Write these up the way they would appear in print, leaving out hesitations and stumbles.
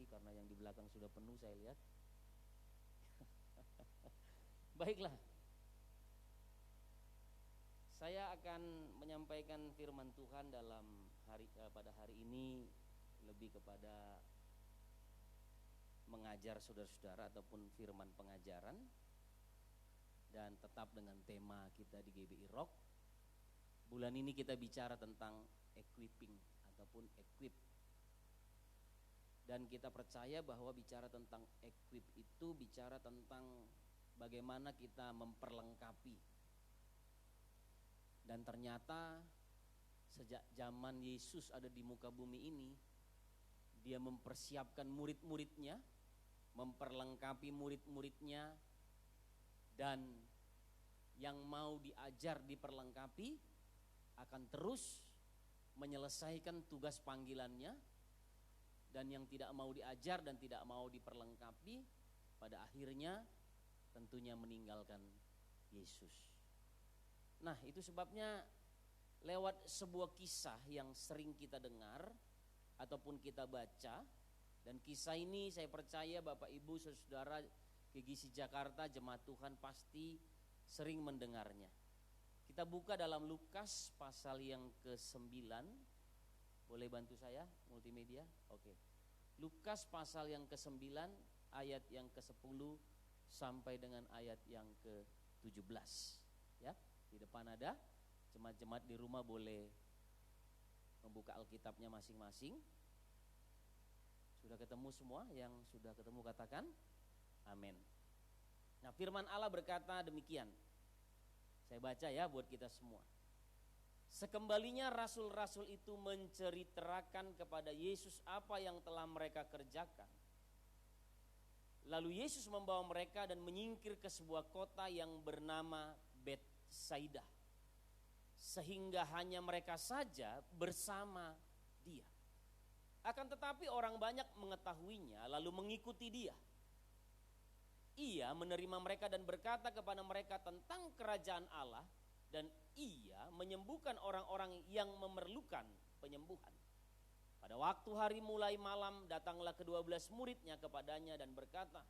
karena yang di belakang sudah penuh saya lihat. Baiklah, saya akan menyampaikan firman Tuhan pada hari ini lebih kepada mengajar saudara-saudara ataupun firman pengajaran, dan tetap dengan tema kita di GBI Rock. Bulan ini kita bicara tentang equipping ataupun equip. Dan kita percaya bahwa bicara tentang equip itu bicara tentang bagaimana kita memperlengkapi. Dan ternyata sejak zaman Yesus ada di muka bumi ini, dia mempersiapkan murid-muridnya, memperlengkapi murid-muridnya, dan yang mau diajar diperlengkapi akan terus menyelesaikan tugas panggilannya, dan yang tidak mau diajar dan tidak mau diperlengkapi pada akhirnya tentunya meninggalkan Yesus. Nah, itu sebabnya lewat sebuah kisah yang sering kita dengar ataupun kita baca, dan kisah ini saya percaya Bapak Ibu Saudara GGC Jakarta Jemaat Tuhan pasti sering mendengarnya. Kita buka dalam Lukas pasal yang ke-9. Boleh bantu saya multimedia? Oke. Lukas pasal yang ke-9 ayat yang ke-10 sampai dengan ayat yang ke-17. Ya, di depan ada. Jemaat-jemaat di rumah boleh membuka Alkitabnya masing-masing. Sudah ketemu semua? Yang sudah ketemu katakan amin. Nah, firman Allah berkata demikian. Saya baca ya buat kita semua. Sekembalinya rasul-rasul itu menceritakan kepada Yesus apa yang telah mereka kerjakan. Lalu Yesus membawa mereka dan menyingkir ke sebuah kota yang bernama Betsaida, sehingga hanya mereka saja bersama dia. Akan tetapi orang banyak mengetahuinya lalu mengikuti dia. Ia menerima mereka dan berkata kepada mereka tentang kerajaan Allah, dan ia menyembuhkan orang-orang yang memerlukan penyembuhan. Pada waktu hari mulai malam, datanglah ke-12 muridnya kepadanya dan berkata,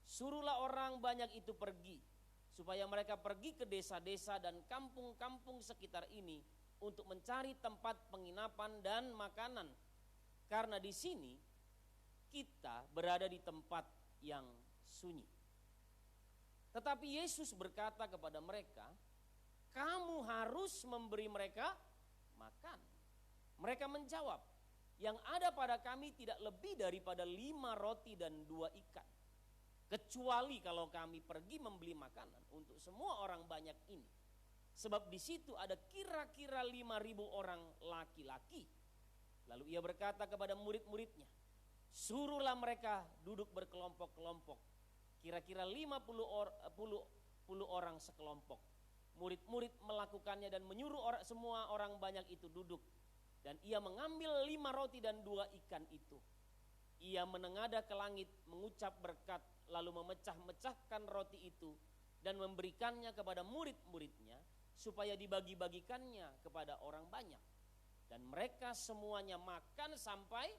suruhlah orang banyak itu pergi, supaya mereka pergi ke desa-desa dan kampung-kampung sekitar ini untuk mencari tempat penginapan dan makanan, karena di sini kita berada di tempat yang sunyi. Tetapi Yesus berkata kepada mereka, kamu harus memberi mereka makan. Mereka menjawab, yang ada pada kami tidak lebih daripada 5 roti dan 2 ikan. Kecuali kalau kami pergi membeli makanan untuk semua orang banyak ini. Sebab di situ ada kira-kira 5.000 orang laki-laki. Lalu ia berkata kepada murid-muridnya, suruhlah mereka duduk berkelompok-kelompok. Kira-kira 50 orang sekelompok. Murid-murid melakukannya dan menyuruh semua orang banyak itu duduk. Dan ia mengambil 5 roti dan 2 ikan itu. Ia menengadah ke langit, mengucap berkat, lalu memecah-mecahkan roti itu dan memberikannya kepada murid-muridnya supaya dibagi-bagikannya kepada orang banyak. Dan mereka semuanya makan sampai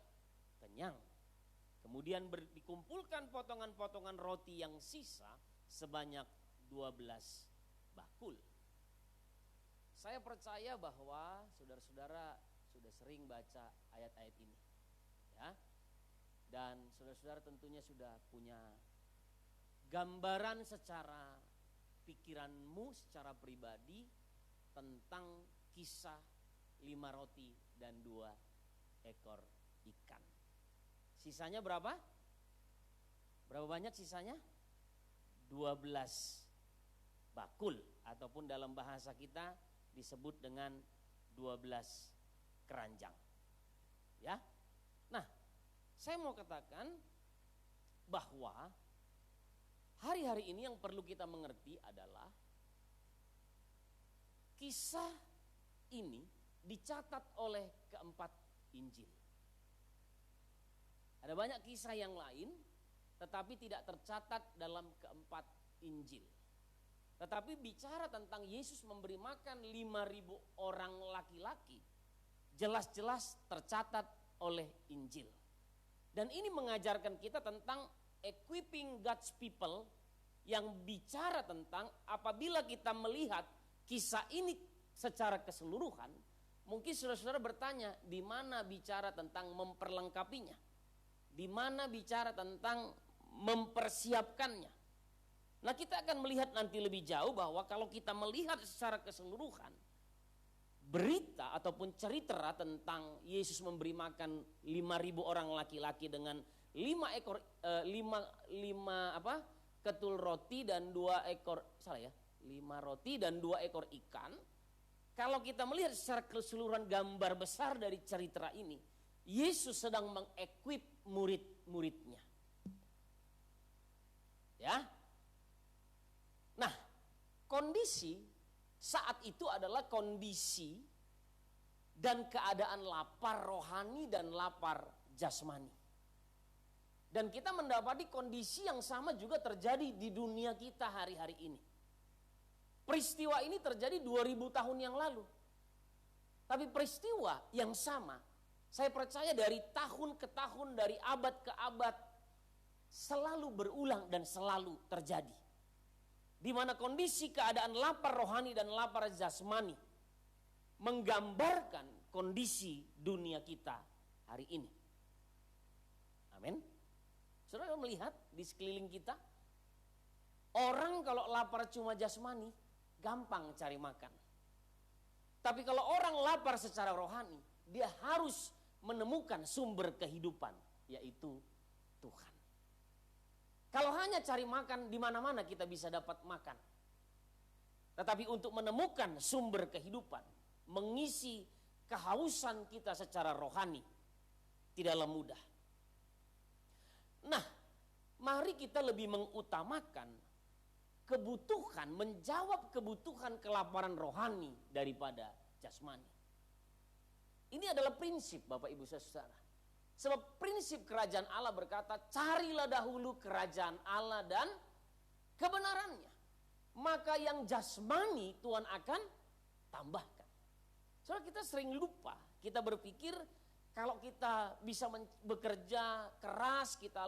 kenyang. Kemudian dikumpulkan potongan-potongan roti yang sisa sebanyak 12 bakul. Saya percaya bahwa saudara-saudara sudah sering baca ayat-ayat ini, ya. Dan saudara-saudara tentunya sudah punya gambaran secara pikiranmu secara pribadi tentang kisah 5 roti dan 2 ekor ikan. Sisanya berapa? Berapa banyak sisanya? 12 bakul, ataupun dalam bahasa kita disebut dengan 12 keranjang. Ya. Nah, saya mau katakan bahwa hari-hari ini yang perlu kita mengerti adalah kisah ini dicatat oleh keempat Injil. Ada banyak kisah yang lain tetapi tidak tercatat dalam keempat Injil. Tetapi bicara tentang Yesus memberi makan 5.000 orang laki-laki, jelas-jelas tercatat oleh Injil. Dan ini mengajarkan kita tentang equipping God's people, yang bicara tentang apabila kita melihat kisah ini secara keseluruhan, mungkin saudara-saudara bertanya, di mana bicara tentang memperlengkapinya? Di mana bicara tentang mempersiapkannya? Nah, kita akan melihat nanti lebih jauh bahwa kalau kita melihat secara keseluruhan, berita ataupun cerita tentang Yesus memberi makan 5.000 orang laki-laki dengan 5 ketul roti dan 2 ekor, 5 roti dan 2 ekor ikan. Kalau kita melihat secara keseluruhan gambar besar dari cerita ini, Yesus sedang mengequip murid-muridnya. Ya. Nah, kondisi saat itu adalah kondisi dan keadaan lapar rohani dan lapar jasmani. Dan kita mendapati kondisi yang sama juga terjadi di dunia kita hari-hari ini. Peristiwa ini terjadi 2000 tahun yang lalu. Tapi peristiwa yang sama, saya percaya dari tahun ke tahun, dari abad ke abad, selalu berulang dan selalu terjadi. Di mana kondisi keadaan lapar rohani dan lapar jasmani menggambarkan kondisi dunia kita hari ini. Amin. Saudara melihat di sekeliling kita, orang kalau lapar cuma jasmani, gampang cari makan. Tapi kalau orang lapar secara rohani, dia harus menemukan sumber kehidupan, yaitu Tuhan. Kalau hanya cari makan, di mana-mana kita bisa dapat makan. Tetapi untuk menemukan sumber kehidupan, mengisi kehausan kita secara rohani, tidaklah mudah. Nah, mari kita lebih mengutamakan kebutuhan, menjawab kebutuhan kelaparan rohani daripada jasmani. Ini adalah prinsip Bapak Ibu Saudara. Sebab prinsip kerajaan Allah berkata, carilah dahulu kerajaan Allah dan kebenarannya. Maka yang jasmani Tuhan akan tambahkan. Soalnya kita sering lupa, kita berpikir kalau kita bisa bekerja keras, kita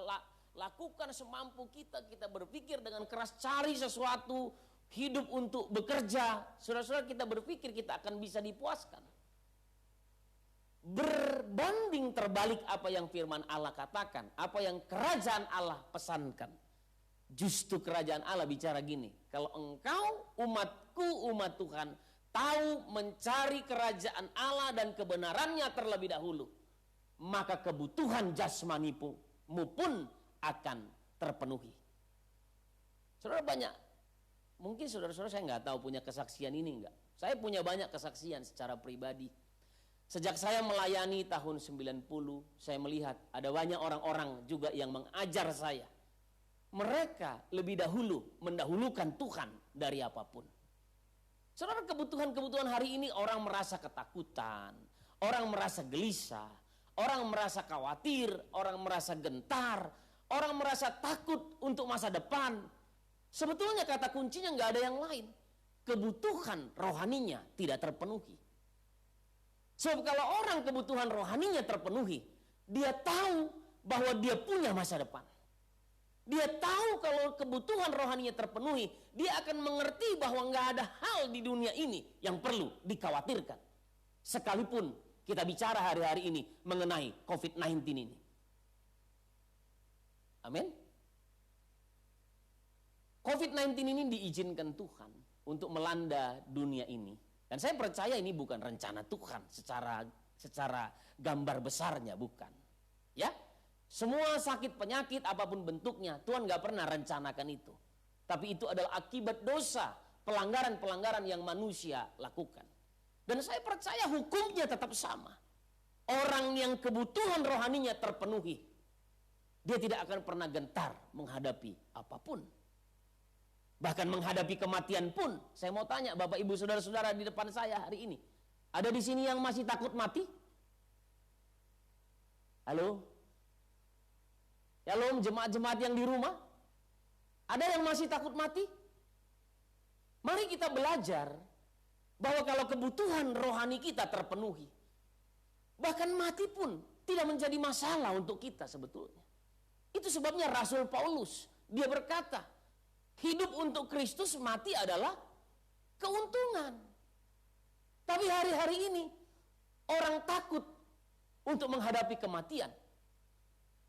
lakukan semampu kita, kita berpikir dengan keras cari sesuatu, hidup untuk bekerja. Saudara-saudara, kita berpikir kita akan bisa dipuaskan. Berbanding terbalik apa yang firman Allah katakan, apa yang kerajaan Allah pesankan. Justru kerajaan Allah bicara gini, kalau engkau umatku, umat Tuhan, tahu mencari kerajaan Allah dan kebenarannya terlebih dahulu, maka kebutuhan jasmanimu pun akan terpenuhi. Saudara banyak, mungkin saudara-saudara saya nggak tahu punya kesaksian ini enggak. Saya punya banyak kesaksian secara pribadi. Sejak saya melayani tahun 90, saya melihat ada banyak orang-orang juga yang mengajar saya. Mereka lebih dahulu mendahulukan Tuhan dari apapun. Saudara, kebutuhan-kebutuhan hari ini orang merasa ketakutan, orang merasa gelisah, orang merasa khawatir, orang merasa gentar, orang merasa takut untuk masa depan. Sebetulnya kata kuncinya nggak ada yang lain. Kebutuhan rohaninya tidak terpenuhi. Sebab kalau orang kebutuhan rohaninya terpenuhi, dia tahu bahwa dia punya masa depan. Dia tahu kalau kebutuhan rohaninya terpenuhi, dia akan mengerti bahwa nggak ada hal di dunia ini yang perlu dikhawatirkan. Sekalipun kita bicara hari-hari ini mengenai COVID-19 ini. Amin. COVID-19 ini diizinkan Tuhan untuk melanda dunia ini. Dan saya percaya ini bukan rencana Tuhan secara gambar besarnya, bukan. Ya. Semua sakit penyakit apapun bentuknya, Tuhan gak pernah rencanakan itu. Tapi itu adalah akibat dosa, pelanggaran-pelanggaran yang manusia lakukan. Dan saya percaya hukumnya tetap sama. Orang yang kebutuhan rohaninya terpenuhi, dia tidak akan pernah gentar menghadapi apapun. Bahkan menghadapi kematian pun. Saya mau tanya Bapak Ibu Saudara-saudara di depan saya hari ini, ada di sini yang masih takut mati? Halo? Shalom jemaat-jemaat yang di rumah. Ada yang masih takut mati? Mari kita belajar bahwa kalau kebutuhan rohani kita terpenuhi, bahkan mati pun tidak menjadi masalah untuk kita sebetulnya. Itu sebabnya Rasul Paulus, dia berkata, hidup untuk Kristus, mati adalah keuntungan. Tapi hari-hari ini, orang takut untuk menghadapi kematian.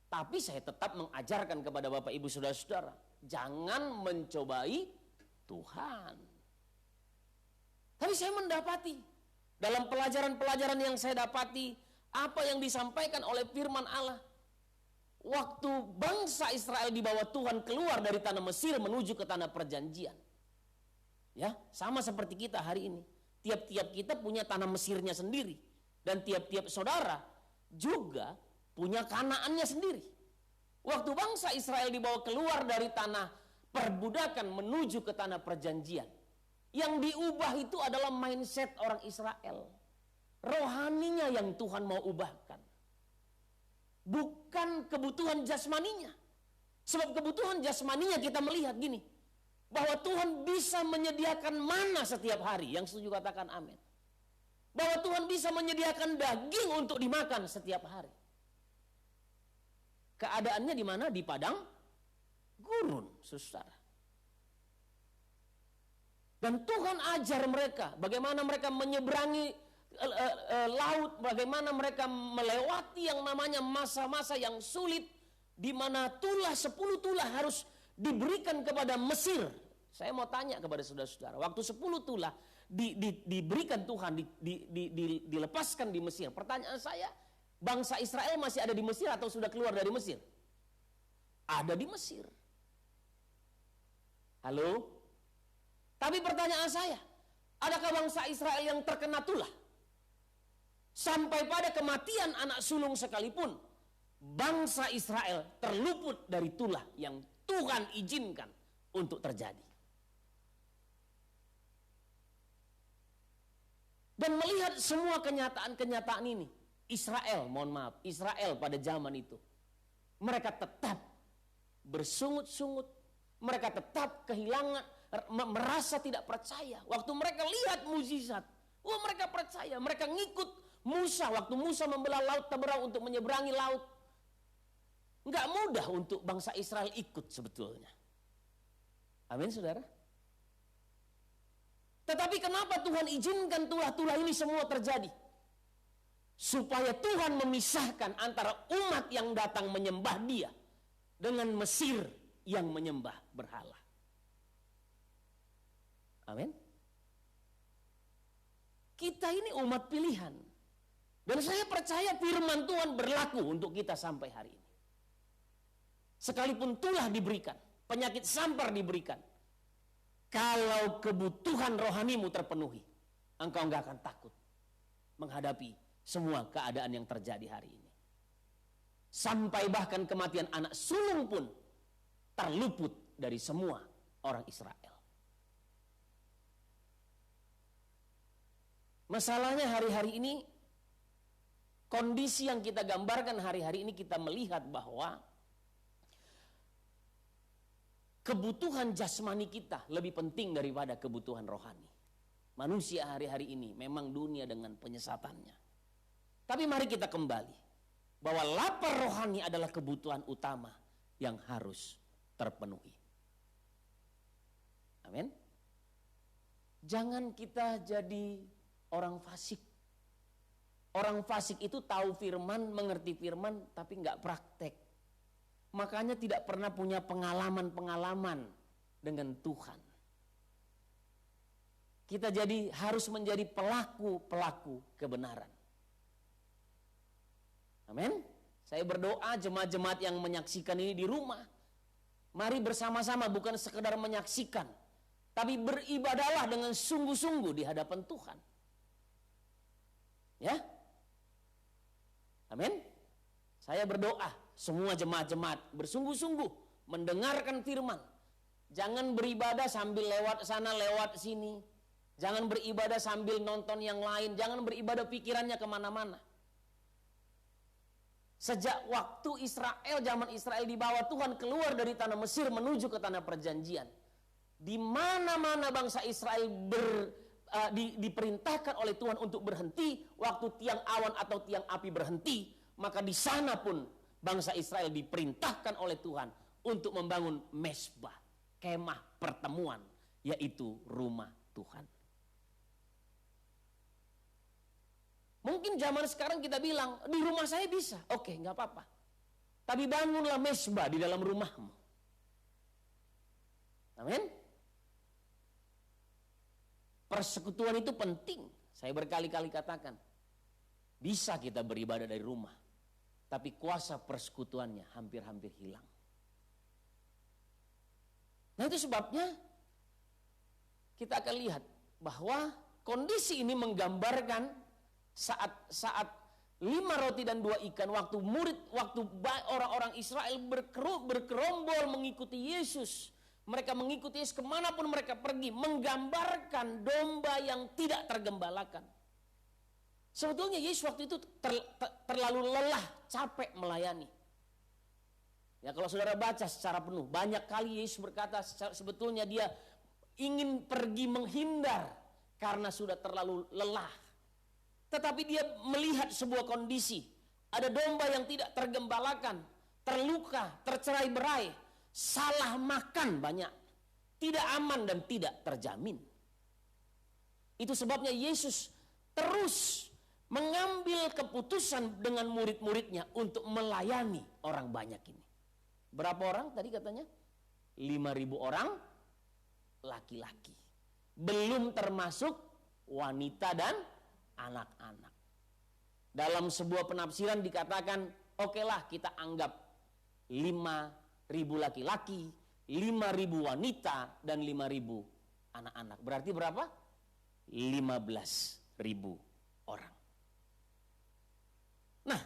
Tapi saya tetap mengajarkan kepada Bapak Ibu Saudara-saudara, jangan mencobai Tuhan. Tapi saya mendapati, dalam pelajaran-pelajaran yang saya dapati, apa yang disampaikan oleh firman Allah, waktu bangsa Israel di bawah Tuhan keluar dari tanah Mesir menuju ke tanah perjanjian. Ya, sama seperti kita hari ini. Tiap-tiap kita punya tanah Mesirnya sendiri. Dan tiap-tiap saudara juga punya Kanaannya sendiri. Waktu bangsa Israel dibawa keluar dari tanah perbudakan menuju ke tanah perjanjian, yang diubah itu adalah mindset orang Israel. Rohaninya yang Tuhan mau ubahkan, bukan kebutuhan jasmaninya. Sebab kebutuhan jasmaninya kita melihat gini, bahwa Tuhan bisa menyediakan mana setiap hari. Yang setuju katakan amin. Bahwa Tuhan bisa menyediakan daging untuk dimakan setiap hari. Keadaannya di mana? Di padang gurun, saudara. Dan Tuhan ajar mereka bagaimana mereka menyeberangi laut, bagaimana mereka melewati yang namanya masa-masa yang sulit, di mana 10 tulah harus diberikan kepada Mesir. Saya mau tanya kepada saudara-saudara, waktu 10 tulah diberikan Tuhan, dilepaskan di Mesir. Pertanyaan saya, bangsa Israel masih ada di Mesir atau sudah keluar dari Mesir? Ada di Mesir. Halo? Tapi pertanyaan saya, adakah bangsa Israel yang terkena tulah? Sampai pada kematian anak sulung sekalipun, bangsa Israel terluput dari tulah yang Tuhan izinkan untuk terjadi. Dan melihat semua kenyataan-kenyataan ini, Israel pada zaman itu, mereka tetap bersungut-sungut, mereka tetap kehilangan, merasa tidak percaya. Waktu mereka lihat mukjizat, mereka percaya, mereka ngikut Musa. Waktu Musa membelah laut Teberau untuk menyeberangi laut, nggak mudah untuk bangsa Israel ikut sebetulnya. Amin, saudara. Tetapi kenapa Tuhan izinkan tulah-tulah ini semua terjadi? Supaya Tuhan memisahkan antara umat yang datang menyembah Dia dengan Mesir yang menyembah berhala. Amin. Kita ini umat pilihan. Dan saya percaya firman Tuhan berlaku untuk kita sampai hari ini. Sekalipun tulah diberikan, penyakit sampar diberikan, kalau kebutuhan rohanimu terpenuhi, engkau enggak akan takut menghadapi semua keadaan yang terjadi hari ini. Sampai bahkan kematian anak sulung pun terluput dari semua orang Israel. Masalahnya hari-hari ini, kondisi yang kita gambarkan hari-hari ini, kita melihat bahwa kebutuhan jasmani kita lebih penting daripada kebutuhan rohani. Manusia hari-hari ini memang dunia dengan penyesatannya. Tapi mari kita kembali bahwa lapar rohani adalah kebutuhan utama yang harus terpenuhi. Amin. Jangan kita jadi orang fasik. Orang fasik itu tahu firman, mengerti firman, tapi nggak praktek. Makanya tidak pernah punya pengalaman-pengalaman dengan Tuhan. Kita jadi harus menjadi pelaku-pelaku kebenaran. Amin. Saya berdoa jemaat-jemaat yang menyaksikan ini di rumah, mari bersama-sama bukan sekedar menyaksikan, tapi beribadahlah dengan sungguh-sungguh di hadapan Tuhan. Ya. Amin. Saya berdoa semua jemaat-jemaat bersungguh-sungguh mendengarkan firman. Jangan beribadah sambil lewat sana lewat sini. Jangan beribadah sambil nonton yang lain. Jangan beribadah pikirannya kemana-mana. Sejak waktu zaman Israel dibawa Tuhan keluar dari tanah Mesir menuju ke tanah perjanjian, di mana-mana bangsa Israel diperintahkan oleh Tuhan untuk berhenti. Waktu tiang awan atau tiang api berhenti, Maka di sana pun bangsa Israel diperintahkan oleh Tuhan untuk membangun mesbah, kemah pertemuan, yaitu rumah Tuhan. Mungkin zaman sekarang kita bilang, di rumah saya bisa. Oke, nggak apa-apa. Tapi bangunlah mesbah di dalam rumahmu. Amin. Persekutuan itu penting. Saya berkali-kali katakan, bisa kita beribadah dari rumah, tapi kuasa persekutuannya hampir-hampir hilang. Nah, itu sebabnya kita akan lihat bahwa kondisi ini menggambarkan saat 5 roti dan 2 ikan, waktu orang-orang Israel bergerombol mengikuti Yesus. Mereka mengikuti Yesus kemanapun mereka pergi, menggambarkan domba yang tidak tergembalakan. Sebetulnya Yesus waktu itu terlalu lelah, capek melayani. Ya, kalau saudara baca secara penuh, banyak kali Yesus berkata sebetulnya dia ingin pergi menghindar karena sudah terlalu lelah. Tetapi dia melihat sebuah kondisi, ada domba yang tidak tergembalakan, terluka, tercerai-berai, salah makan banyak, tidak aman dan tidak terjamin. Itu sebabnya Yesus terus mengambil keputusan dengan murid-muridnya untuk melayani orang banyak ini. Berapa orang tadi katanya? 5.000 orang laki-laki. Belum termasuk wanita dan anak-anak. Dalam sebuah penafsiran dikatakan, okelah kita anggap 5.000 laki-laki, 5.000 wanita, dan 5.000 anak-anak. Berarti berapa? 15.000 orang. Nah,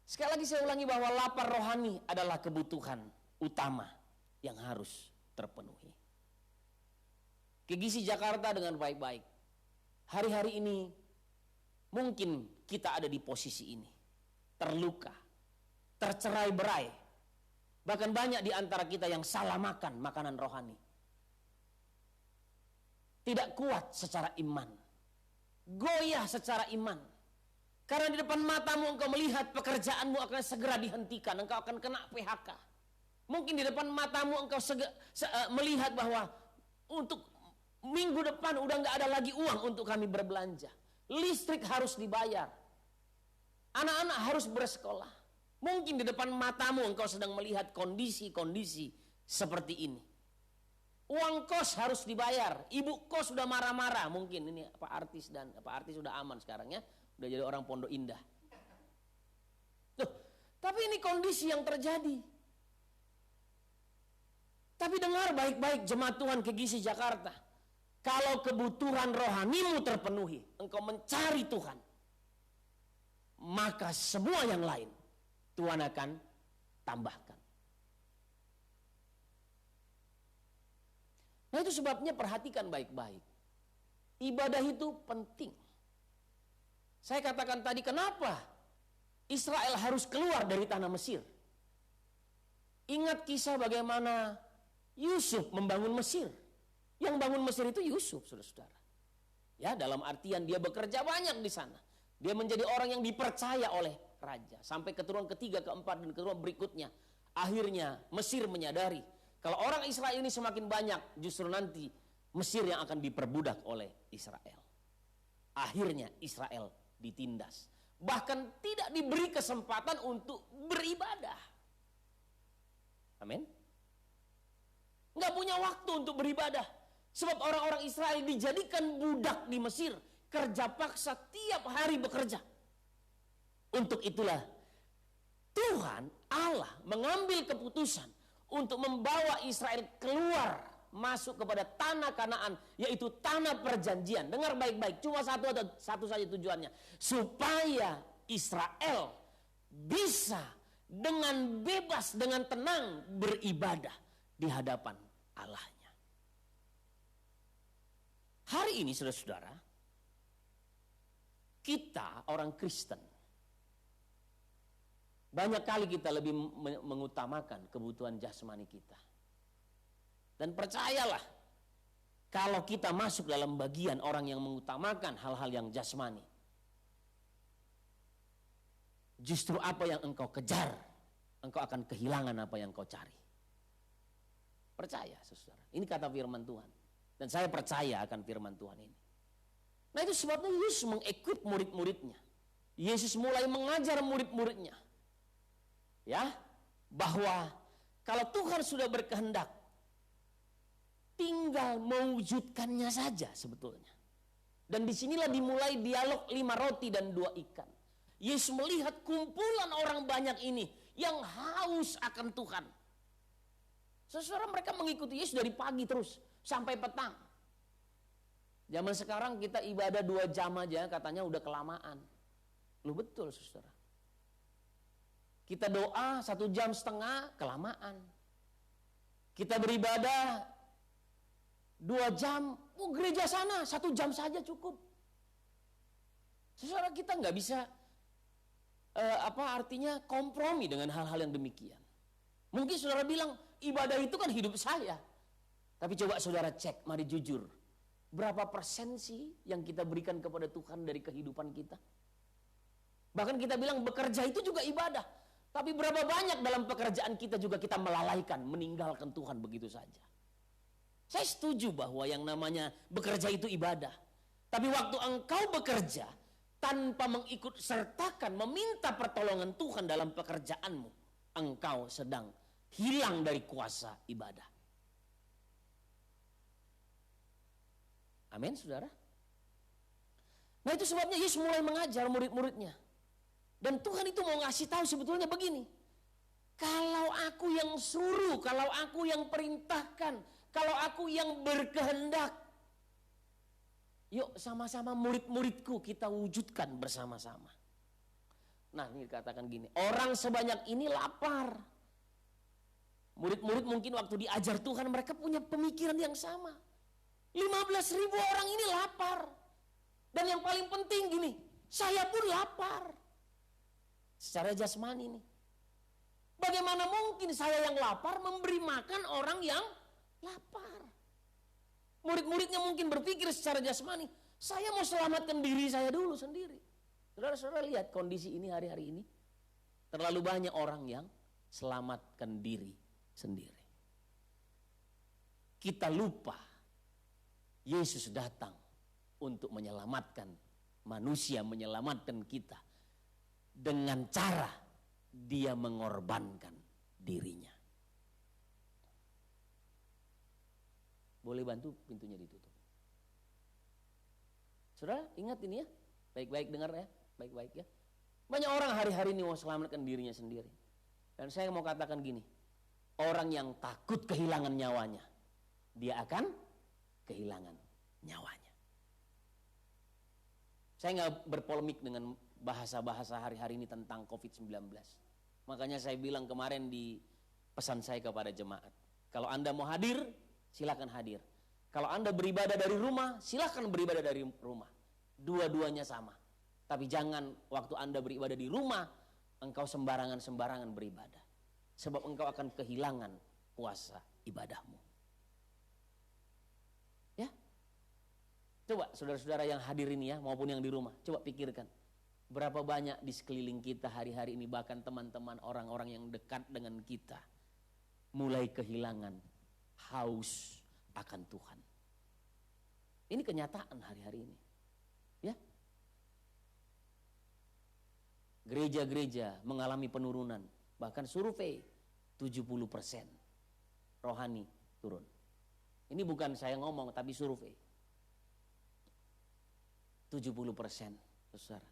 sekali lagi saya ulangi bahwa lapar rohani adalah kebutuhan utama yang harus terpenuhi. KGC Jakarta dengan baik-baik. Hari-hari ini mungkin kita ada di posisi ini. Terluka, tercerai-berai. Bahkan banyak di antara kita yang salah makan makanan rohani. Tidak kuat secara iman. Goyah secara iman. Karena di depan matamu engkau melihat pekerjaanmu akan segera dihentikan. Engkau akan kena PHK. Mungkin di depan matamu engkau melihat bahwa untuk minggu depan udah gak ada lagi uang untuk kami berbelanja. Listrik harus dibayar. Anak-anak harus bersekolah. Mungkin di depan matamu engkau sedang melihat kondisi-kondisi seperti ini. Uang kos harus dibayar. Ibu kos sudah marah-marah. Mungkin ini Pak Artis sudah aman sekarang ya. Udah jadi orang Pondok Indah. Tuh, tapi ini kondisi yang terjadi. Tapi dengar baik-baik jemaat Tuhan KGC Jakarta. Kalau kebutuhan rohanimu terpenuhi, engkau mencari Tuhan, maka semua yang lain Tuhan akan tambahkan. Nah, itu sebabnya perhatikan baik-baik. Ibadah itu penting. Saya katakan tadi, kenapa Israel harus keluar dari tanah Mesir? Ingat kisah bagaimana Yusuf membangun Mesir. Yang bangun Mesir itu Yusuf, saudara-saudara. Ya, dalam artian dia bekerja banyak di sana. Dia menjadi orang yang dipercaya oleh raja. Sampai keturunan ketiga, keempat, dan keturunan berikutnya. Akhirnya Mesir menyadari, kalau orang Israel ini semakin banyak, justru nanti Mesir yang akan diperbudak oleh Israel. Akhirnya Israel ditindas. Bahkan tidak diberi kesempatan untuk beribadah. Amin. Nggak punya waktu untuk beribadah. Sebab orang-orang Israel dijadikan budak di Mesir. Kerja paksa tiap hari bekerja. Untuk itulah Tuhan Allah mengambil keputusan untuk membawa Israel keluar masuk kepada tanah Kanaan, yaitu tanah perjanjian. Dengar baik-baik, cuma satu saja tujuannya, supaya Israel bisa dengan bebas, dengan tenang beribadah di hadapan Allahnya. Hari ini saudara-saudara, kita orang Kristen, banyak kali kita lebih mengutamakan kebutuhan jasmani kita. Dan percayalah, kalau kita masuk dalam bagian orang yang mengutamakan hal-hal yang jasmani, justru apa yang engkau kejar, engkau akan kehilangan apa yang kau cari. Percaya, saudara. Ini kata firman Tuhan. Dan saya percaya akan firman Tuhan ini. Nah, itu sebabnya Yesus mengekip murid-muridnya. Yesus mulai mengajar murid-muridnya. Ya, bahwa kalau Tuhan sudah berkehendak, tinggal mewujudkannya saja sebetulnya. Dan disinilah dimulai dialog 5 roti dan 2 ikan. Yesus melihat kumpulan orang banyak ini yang haus akan Tuhan. Saudara, mereka mengikuti Yesus dari pagi terus sampai petang. Zaman sekarang kita ibadah 2 jam aja katanya udah kelamaan. Loh, betul saudara. Kita doa 1,5 jam kelamaan. Kita beribadah 2 jam, gereja sana 1 jam saja cukup. Saudara, kita nggak bisa artinya kompromi dengan hal-hal yang demikian. Mungkin saudara bilang ibadah itu kan hidup saya. Tapi coba saudara cek, mari jujur. Berapa persen sih yang kita berikan kepada Tuhan dari kehidupan kita? Bahkan kita bilang bekerja itu juga ibadah. Tapi berapa banyak dalam pekerjaan kita juga kita melalaikan, meninggalkan Tuhan begitu saja. Saya setuju bahwa yang namanya bekerja itu ibadah. Tapi waktu engkau bekerja tanpa mengikut sertakan, meminta pertolongan Tuhan dalam pekerjaanmu, engkau sedang hilang dari kuasa ibadah. Amin, saudara. Nah, itu sebabnya Yesus mulai mengajar murid-muridnya. Dan Tuhan itu mau ngasih tahu sebetulnya begini. Kalau aku yang suruh, kalau aku yang perintahkan, kalau aku yang berkehendak, yuk sama-sama murid-muridku kita wujudkan bersama-sama. Nah, ini dikatakan gini, orang sebanyak ini lapar. Murid-murid mungkin waktu diajar Tuhan mereka punya pemikiran yang sama. 15.000 orang ini lapar. Dan yang paling penting gini, saya pun lapar. Secara jasmani nih. Bagaimana mungkin saya yang lapar memberi makan orang yang lapar? Murid-muridnya mungkin berpikir secara jasmani, saya mau selamatkan diri saya dulu sendiri. Saudara-saudara lihat kondisi ini hari-hari ini. Terlalu banyak orang yang selamatkan diri sendiri. Kita lupa Yesus datang untuk menyelamatkan manusia, menyelamatkan kita dengan cara dia mengorbankan dirinya. Boleh bantu pintunya ditutup. Saudara, ingat ini ya, baik-baik dengar ya, baik-baik ya. Banyak orang hari-hari ini mau selamatkan dirinya sendiri. Dan saya mau katakan gini, orang yang takut kehilangan nyawanya, dia akan kehilangan nyawanya. Saya nggak berpolemik dengan bahasa-bahasa hari-hari ini tentang COVID-19. Makanya saya bilang kemarin di pesan saya kepada jemaat, kalau Anda mau hadir, silakan hadir. Kalau Anda beribadah dari rumah, silakan beribadah dari rumah. Dua-duanya sama. Tapi jangan waktu Anda beribadah di rumah, engkau sembarangan-sembarangan beribadah. Sebab engkau akan kehilangan kuasa ibadahmu. Ya? Coba saudara-saudara yang hadir ini ya, maupun yang di rumah, coba pikirkan. Berapa banyak di sekeliling kita hari-hari ini, bahkan teman-teman orang-orang yang dekat dengan kita, mulai kehilangan haus akan Tuhan. Ini kenyataan hari-hari ini. Ya. Gereja-gereja mengalami penurunan, bahkan survei 70% rohani turun. Ini bukan saya ngomong, tapi survei. 70%, saudara.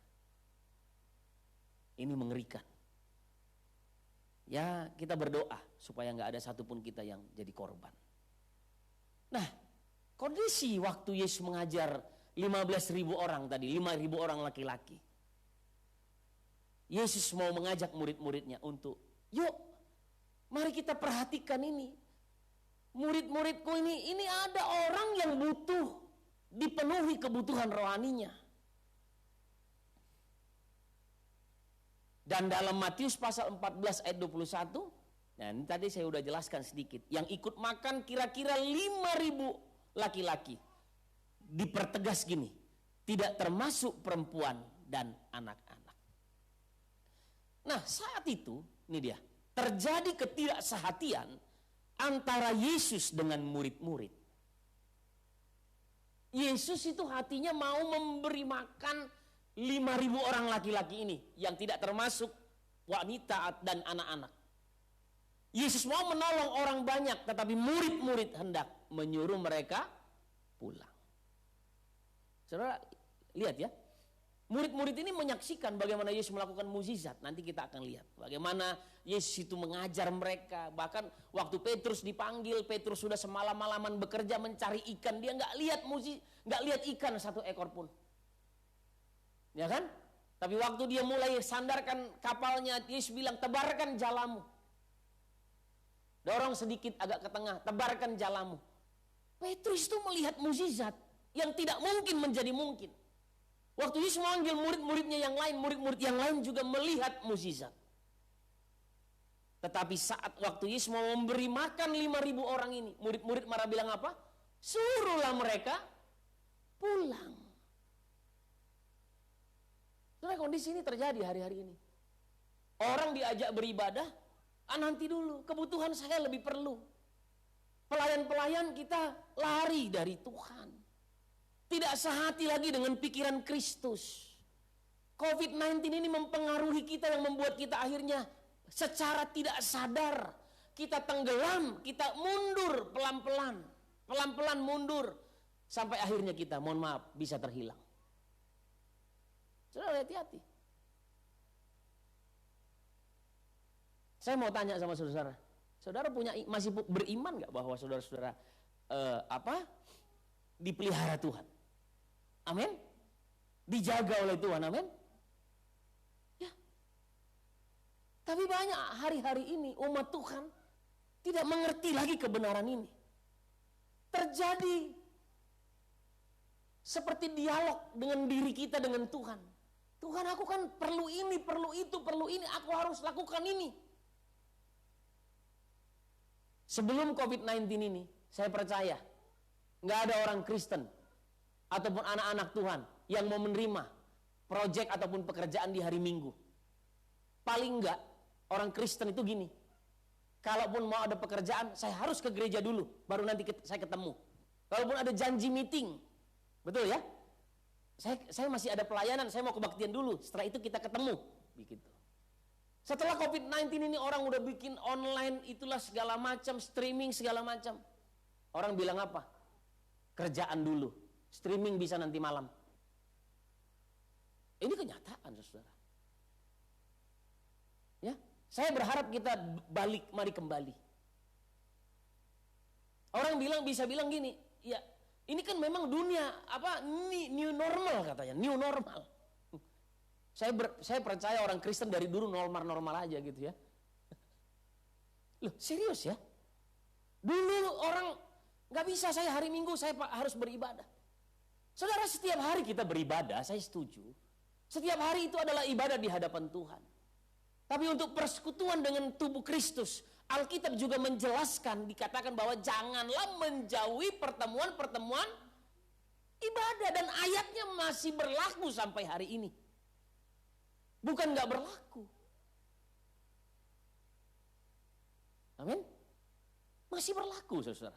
Ini mengerikan. Ya, kita berdoa supaya nggak ada satupun kita yang jadi korban. Nah, kondisi waktu Yesus mengajar 15.000 orang tadi, 5.000 orang laki-laki. Yesus mau mengajak murid-muridnya untuk, yuk, mari kita perhatikan ini. Murid-muridku ini ada orang yang butuh dipenuhi kebutuhan rohaninya. Dan dalam Matius pasal 14 ayat 21, nah ini tadi saya udah jelaskan sedikit. Yang ikut makan kira-kira 5.000 laki-laki. Dipertegas gini, tidak termasuk perempuan dan anak-anak. Nah, saat itu, ini dia, terjadi ketidaksehatian antara Yesus dengan murid-murid. Yesus itu hatinya mau memberi makan 5.000 orang laki-laki ini, yang tidak termasuk wanita dan anak-anak. Yesus mau menolong orang banyak, tetapi murid-murid hendak menyuruh mereka pulang. Saudara, lihat ya. Murid-murid ini menyaksikan bagaimana Yesus melakukan mukjizat. Nanti kita akan lihat bagaimana Yesus itu mengajar mereka. Bahkan waktu Petrus dipanggil, Petrus sudah semalam-malaman bekerja mencari ikan. Dia nggak lihat ikan satu ekor pun. Ya kan? Tapi waktu dia mulai sandarkan kapalnya, Yesus bilang, tebarkan jalamu. Dorong sedikit agak ke tengah, tebarkan jalamu. Petrus itu melihat mukjizat yang tidak mungkin menjadi mungkin. Waktu Yesus memanggil murid-muridnya yang lain, murid-murid yang lain juga melihat mukjizat. Tetapi saat waktu Yesus mau memberi makan 5.000 orang ini, murid-murid marah bilang apa? Suruhlah mereka pulang. Nah, kondisi ini terjadi hari-hari ini. Orang diajak beribadah, nanti dulu, kebutuhan saya lebih perlu. Pelayan-pelayan kita lari dari Tuhan. Tidak sehati lagi dengan pikiran Kristus. COVID-19 ini mempengaruhi kita, yang membuat kita akhirnya secara tidak sadar kita tenggelam, kita mundur pelan-pelan. Pelan-pelan mundur sampai akhirnya kita, mohon maaf, bisa terhilang. Saudara, hati-hati. Saya mau tanya sama saudara. Saudara masih beriman nggak bahwa saudara-saudara dipelihara Tuhan? Amin. Dijaga oleh Tuhan, amin. Ya. Tapi banyak hari-hari ini umat Tuhan tidak mengerti lagi kebenaran ini. Terjadi seperti dialog dengan diri kita dengan Tuhan. Tuhan, aku kan perlu ini, perlu itu, perlu ini, aku harus lakukan ini. Sebelum COVID-19 ini, saya percaya nggak ada orang Kristen ataupun anak-anak Tuhan yang mau menerima proyek ataupun pekerjaan di hari Minggu. Paling enggak, orang Kristen itu gini, kalaupun mau ada pekerjaan, saya harus ke gereja dulu, baru nanti saya ketemu. Kalaupun ada janji meeting, betul ya? Saya masih ada pelayanan, saya mau kebaktian dulu, setelah itu kita ketemu. Begitu. Setelah COVID-19 ini orang udah bikin online, itulah segala macam, streaming segala macam. Orang bilang apa? Kerjaan dulu. Streaming bisa nanti malam. Ini kenyataan, saudara. Ya, saya berharap kita mari kembali. Orang bisa bilang gini, ya ini kan memang dunia new normal katanya, new normal. Saya percaya orang Kristen dari dulu normal aja gitu ya. Loh, serius ya? Dulu orang nggak bisa, saya hari Minggu saya harus beribadah. Saudara, setiap hari kita beribadah, saya setuju. Setiap hari itu adalah ibadah di hadapan Tuhan. Tapi untuk persekutuan dengan tubuh Kristus, Alkitab juga menjelaskan, dikatakan bahwa janganlah menjauhi pertemuan-pertemuan ibadah. Dan ayatnya masih berlaku sampai hari ini. Bukan gak berlaku. Amin. Masih berlaku, saudara.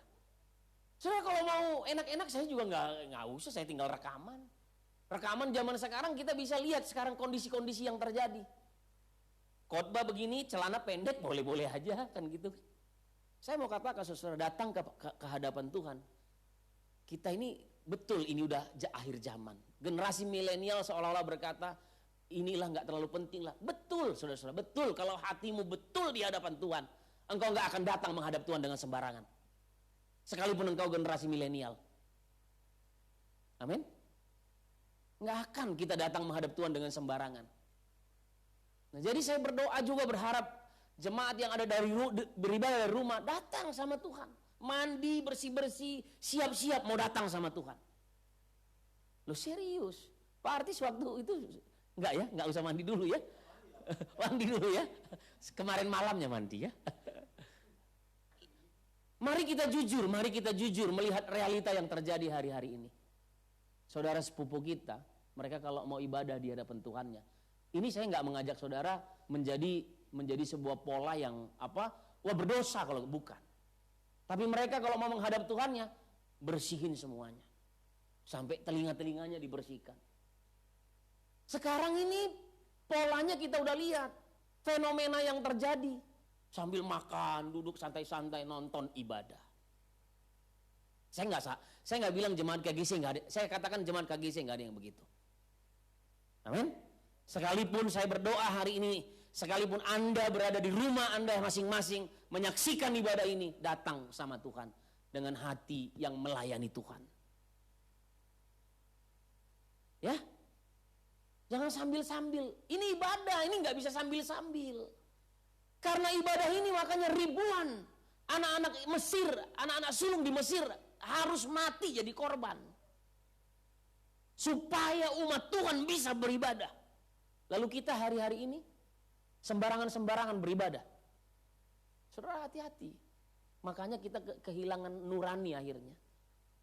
Saudara, kalau mau enak-enak saya juga nggak usah, saya tinggal rekaman. Rekaman zaman sekarang kita bisa lihat sekarang kondisi-kondisi yang terjadi. Khotbah begini, celana pendek boleh-boleh aja kan gitu. Saya mau katakan saudara, datang ke hadapan Tuhan. Kita ini betul ini udah akhir zaman. Generasi milenial seolah-olah berkata, inilah nggak terlalu penting lah. Betul, saudara-saudara, betul. Kalau hatimu betul di hadapan Tuhan, engkau nggak akan datang menghadap Tuhan dengan sembarangan. Sekalipun engkau generasi milenial. Amin. Nggak akan kita datang menghadap Tuhan dengan sembarangan. Nah, jadi saya berdoa juga berharap jemaat yang ada beribadah dari rumah datang sama Tuhan. Mandi, bersih-bersih, siap-siap mau datang sama Tuhan. Loh, serius. Pak Artis waktu itu enggak ya, enggak usah mandi dulu ya. Mandi dulu ya. Kemarin malamnya mandi ya. Mari kita jujur melihat realita yang terjadi hari-hari ini. Saudara sepupu kita, mereka kalau mau ibadah di hadapan Tuhannya. Ini saya nggak mengajak saudara menjadi sebuah pola yang wah berdosa kalau bukan. Tapi mereka kalau mau menghadap Tuhannya, bersihin semuanya. Sampai telinga-telinganya dibersihkan. Sekarang ini polanya kita udah lihat. Fenomena yang terjadi. Sambil makan, duduk santai-santai, nonton ibadah. Saya nggak bilang jemaat KGC nggak ada. Saya katakan jemaat KGC nggak ada yang begitu. Amin. Sekalipun saya berdoa hari ini, sekalipun Anda berada di rumah Anda masing-masing menyaksikan ibadah ini, datang sama Tuhan dengan hati yang melayani Tuhan. Ya, jangan sambil-sambil. Ini ibadah, ini nggak bisa sambil-sambil. Karena ibadah ini makanya ribuan anak-anak Mesir, anak-anak sulung di Mesir harus mati jadi korban. Supaya umat Tuhan bisa beribadah. Lalu kita hari-hari ini sembarangan-sembarangan beribadah. Saudara hati-hati. Makanya kita kehilangan nurani akhirnya.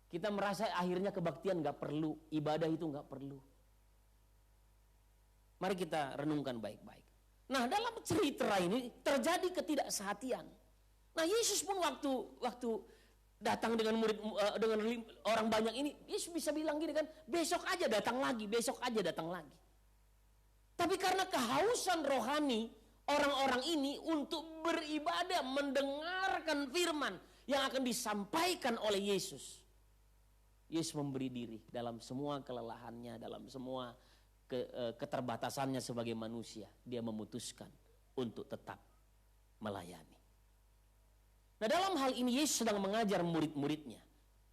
Kita merasa akhirnya kebaktian gak perlu. Ibadah itu gak perlu. Mari kita renungkan baik-baik. Nah, dalam cerita ini terjadi ketidaksehatian. Nah, Yesus pun waktu datang dengan dengan orang banyak ini, Yesus bisa bilang gini kan, besok aja datang lagi, besok aja datang lagi. Tapi karena kehausan rohani orang-orang ini untuk beribadah, mendengarkan firman yang akan disampaikan oleh Yesus. Yesus memberi diri dalam semua kelelahannya, dalam semua keterbatasannya sebagai manusia. Dia memutuskan untuk tetap melayani. Nah, dalam hal ini Yesus sedang mengajar murid-muridnya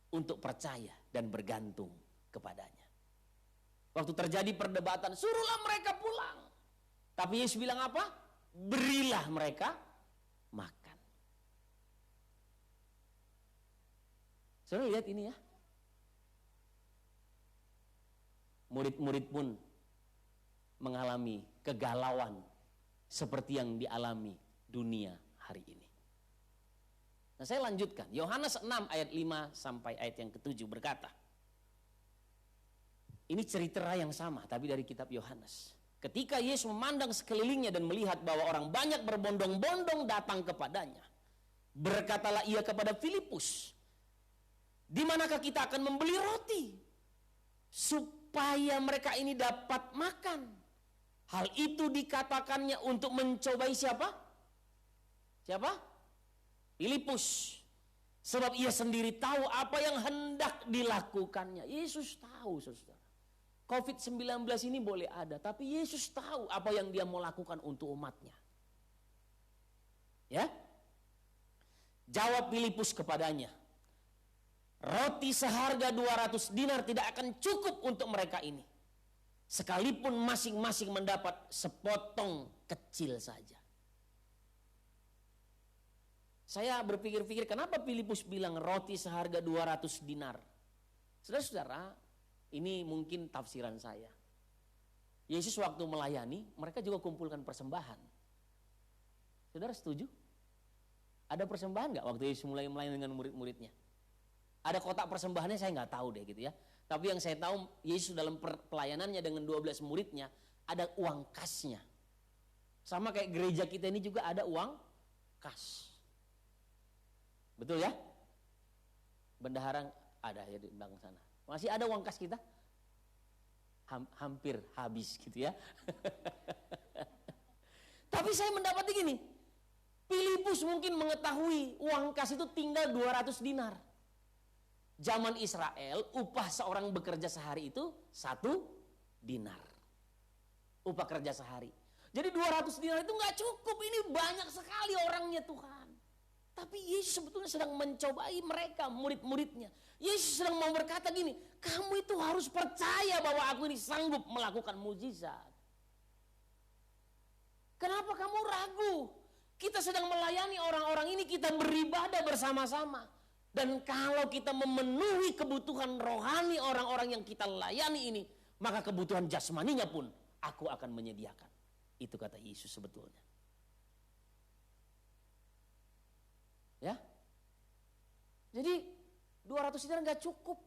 untuk percaya dan bergantung kepadanya. Waktu terjadi perdebatan, suruhlah mereka pulang. Tapi Yesus bilang apa? Berilah mereka makan. Saudara lihat ini ya. Murid-murid pun mengalami kegalauan seperti yang dialami dunia hari ini. Nah, saya lanjutkan. Yohanes 6 ayat 5 sampai ayat yang ke-7 berkata. Ini cerita yang sama tapi dari kitab Yohanes. Ketika Yesus memandang sekelilingnya dan melihat bahwa orang banyak berbondong-bondong datang kepadanya, berkatalah ia kepada Filipus, "Di manakah kita akan membeli roti supaya mereka ini dapat makan?" Hal itu dikatakannya untuk mencobai siapa? Siapa? Filipus. Sebab ia sendiri tahu apa yang hendak dilakukannya. Yesus tahu, saudara. COVID-19 ini boleh ada, tapi Yesus tahu apa yang dia mau lakukan untuk umatnya. Ya? Jawab Filipus kepadanya, "Roti seharga 200 dinar tidak akan cukup untuk mereka ini. Sekalipun masing-masing mendapat sepotong kecil saja." Saya berpikir-pikir kenapa Filipus bilang roti seharga 200 dinar. Saudara-saudara, ini mungkin tafsiran saya. Yesus waktu melayani, mereka juga kumpulkan persembahan. Saudara setuju? Ada persembahan nggak waktu Yesus mulai melayani dengan murid-muridnya? Ada kotak persembahannya saya nggak tahu deh gitu ya. Tapi yang saya tahu Yesus dalam pelayanannya dengan 12 muridnya ada uang kasnya. Sama kayak gereja kita ini juga ada uang kas. Betul ya? Bendahara ada ya di belakang sana. Masih ada uang kas kita? Hampir habis gitu ya. Tapi saya mendapati gini, Filipus mungkin mengetahui uang kas itu tinggal 200 dinar. Zaman Israel, upah seorang bekerja sehari itu 1 dinar. Upah kerja sehari. Jadi 200 dinar itu gak cukup, ini banyak sekali orangnya Tuhan. Tapi Yesus sebetulnya sedang mencobai mereka, murid-muridnya. Yesus sedang mau berkata gini, kamu itu harus percaya bahwa aku ini sanggup melakukan mukjizat. Kenapa kamu ragu? Kita sedang melayani orang-orang ini, kita beribadah bersama-sama. Dan kalau kita memenuhi kebutuhan rohani orang-orang yang kita layani ini, maka kebutuhan jasmaninya pun aku akan menyediakan. Itu kata Yesus sebetulnya. Ya. Jadi 200 dinar gak cukup.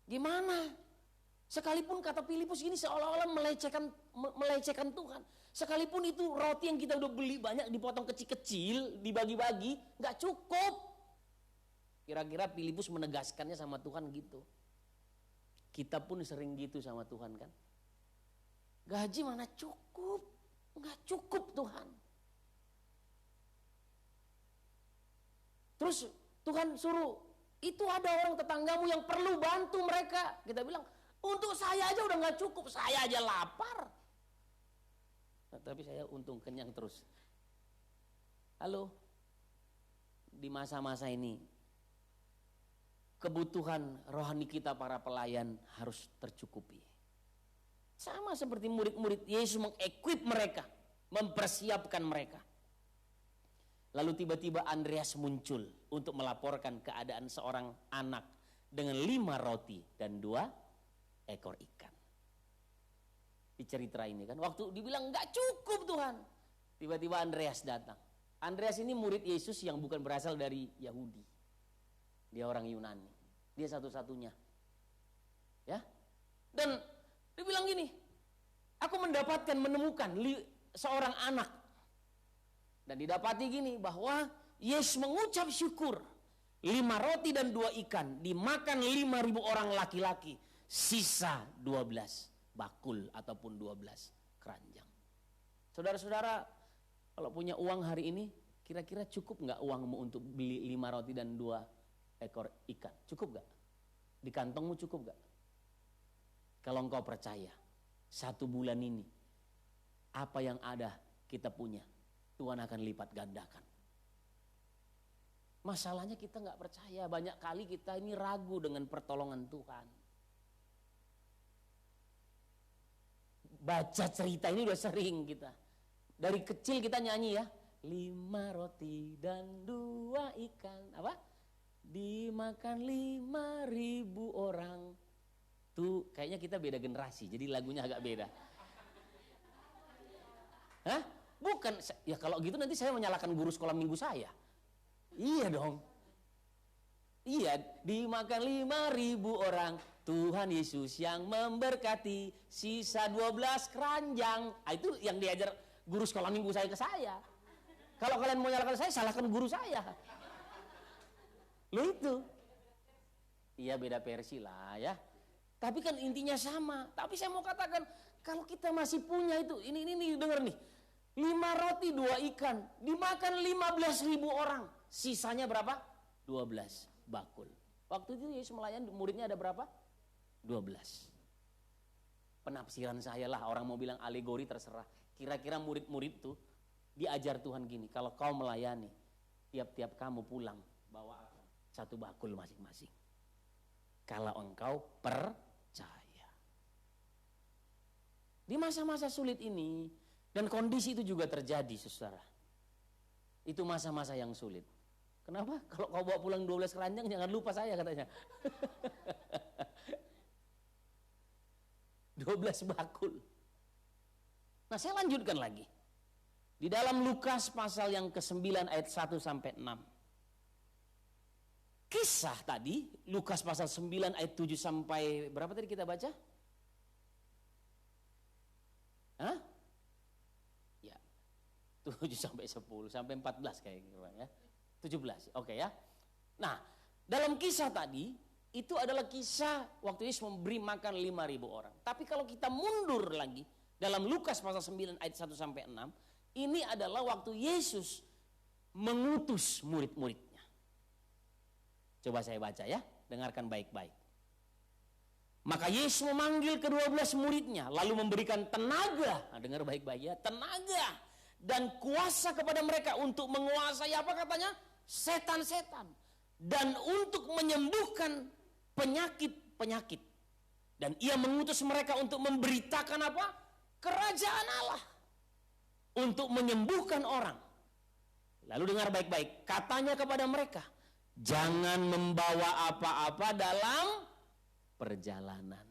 Gimana? Sekalipun kata Filipus ini seolah-olah melecehkan Tuhan. Sekalipun itu roti yang kita udah beli banyak, dipotong kecil-kecil, dibagi-bagi, nggak cukup. Kira-kira Filipus menegaskannya sama Tuhan gitu. Kita pun sering gitu sama Tuhan kan. Gaji mana cukup, nggak cukup Tuhan. Terus Tuhan suruh, itu ada orang tetanggamu yang perlu bantu mereka. Kita bilang, untuk saya aja udah nggak cukup, saya aja lapar. Nah, tapi saya untung kenyang terus. Halo, di masa-masa ini, kebutuhan rohani kita para pelayan harus tercukupi. Sama seperti murid-murid Yesus mengequip mereka, mempersiapkan mereka. Lalu tiba-tiba Andreas muncul untuk melaporkan keadaan seorang anak dengan 5 roti dan 2 ekor ikan. Di cerita ini kan, waktu dibilang nggak cukup Tuhan, tiba-tiba Andreas datang. Andreas ini murid Yesus yang bukan berasal dari Yahudi. Dia orang Yunani. Dia satu-satunya. Ya. Dan dia bilang gini, aku menemukan seorang anak. Dan didapati gini, bahwa Yesus mengucap syukur. 5 roti dan 2 ikan. Dimakan 5.000 orang laki-laki. Sisa 12 bakul ataupun 12 keranjang. Saudara-saudara, kalau punya uang hari ini, kira-kira cukup nggak uangmu untuk beli 5 roti dan 2 ekor ikan? Cukup gak? Di kantongmu cukup gak? Kalau engkau percaya, 1 bulan ini, apa yang ada kita punya, Tuhan akan lipat gandakan. Masalahnya kita gak percaya, banyak kali kita ini ragu dengan pertolongan Tuhan. Baca cerita ini udah sering kita. Dari kecil kita nyanyi ya, 5 roti dan 2 ikan. Apa? Dimakan 5.000 orang. Tuh kayaknya kita beda generasi, jadi lagunya agak beda. Hah? Bukan, ya kalau gitu nanti saya menyalahkan guru sekolah minggu saya. Iya dong. Iya, dimakan 5.000 orang. Tuhan Yesus yang memberkati, sisa 12 keranjang. Itu yang diajar guru sekolah minggu saya ke saya. Kalau kalian mau nyalahkan saya, salahkan guru saya. Loh itu. Iya beda versi lah ya. Tapi kan intinya sama. Tapi saya mau katakan, kalau kita masih punya itu, ini denger nih. 5 roti 2 ikan, dimakan 15.000 orang. Sisanya berapa? 12 bakul. Waktu itu Yesus melayani, muridnya ada berapa? 12. Penafsiran saya lah, orang mau bilang alegori terserah. Kira-kira murid-murid tuh diajar Tuhan gini, kalau kau melayani, tiap-tiap kamu pulang, bawa 1 bakul masing-masing. Kalau engkau percaya. Di masa-masa sulit ini, dan kondisi itu juga terjadi, saudara. Itu masa-masa yang sulit. Kenapa? Kalau kau bawa pulang 12 keranjang, jangan lupa saya katanya. 12 bakul. Nah saya lanjutkan lagi. Di dalam Lukas pasal yang ke-9 ayat 1 sampai 6. Kisah tadi, Lukas pasal 9 ayat 7 sampai, berapa tadi kita baca? Hah? Ya, 7 sampai 10, sampai 14 kayaknya ya. 17, oke ya. Nah, dalam kisah tadi, itu adalah kisah waktu Yesus memberi makan 5.000 orang. Tapi kalau kita mundur lagi, dalam Lukas pasal 9 ayat 1 sampai 6, ini adalah waktu Yesus mengutus murid-muridnya. Coba saya baca ya, dengarkan baik-baik. Maka Yesus memanggil ke-12 muridnya, lalu memberikan tenaga, nah dengar baik-baik ya, tenaga dan kuasa kepada mereka untuk menguasai apa katanya? Setan-setan. Dan untuk menyembuhkan penyakit-penyakit. Dan ia mengutus mereka untuk memberitakan apa? Kerajaan Allah. Untuk menyembuhkan orang. Lalu dengar baik-baik, katanya kepada mereka, jangan membawa apa-apa dalam perjalanan.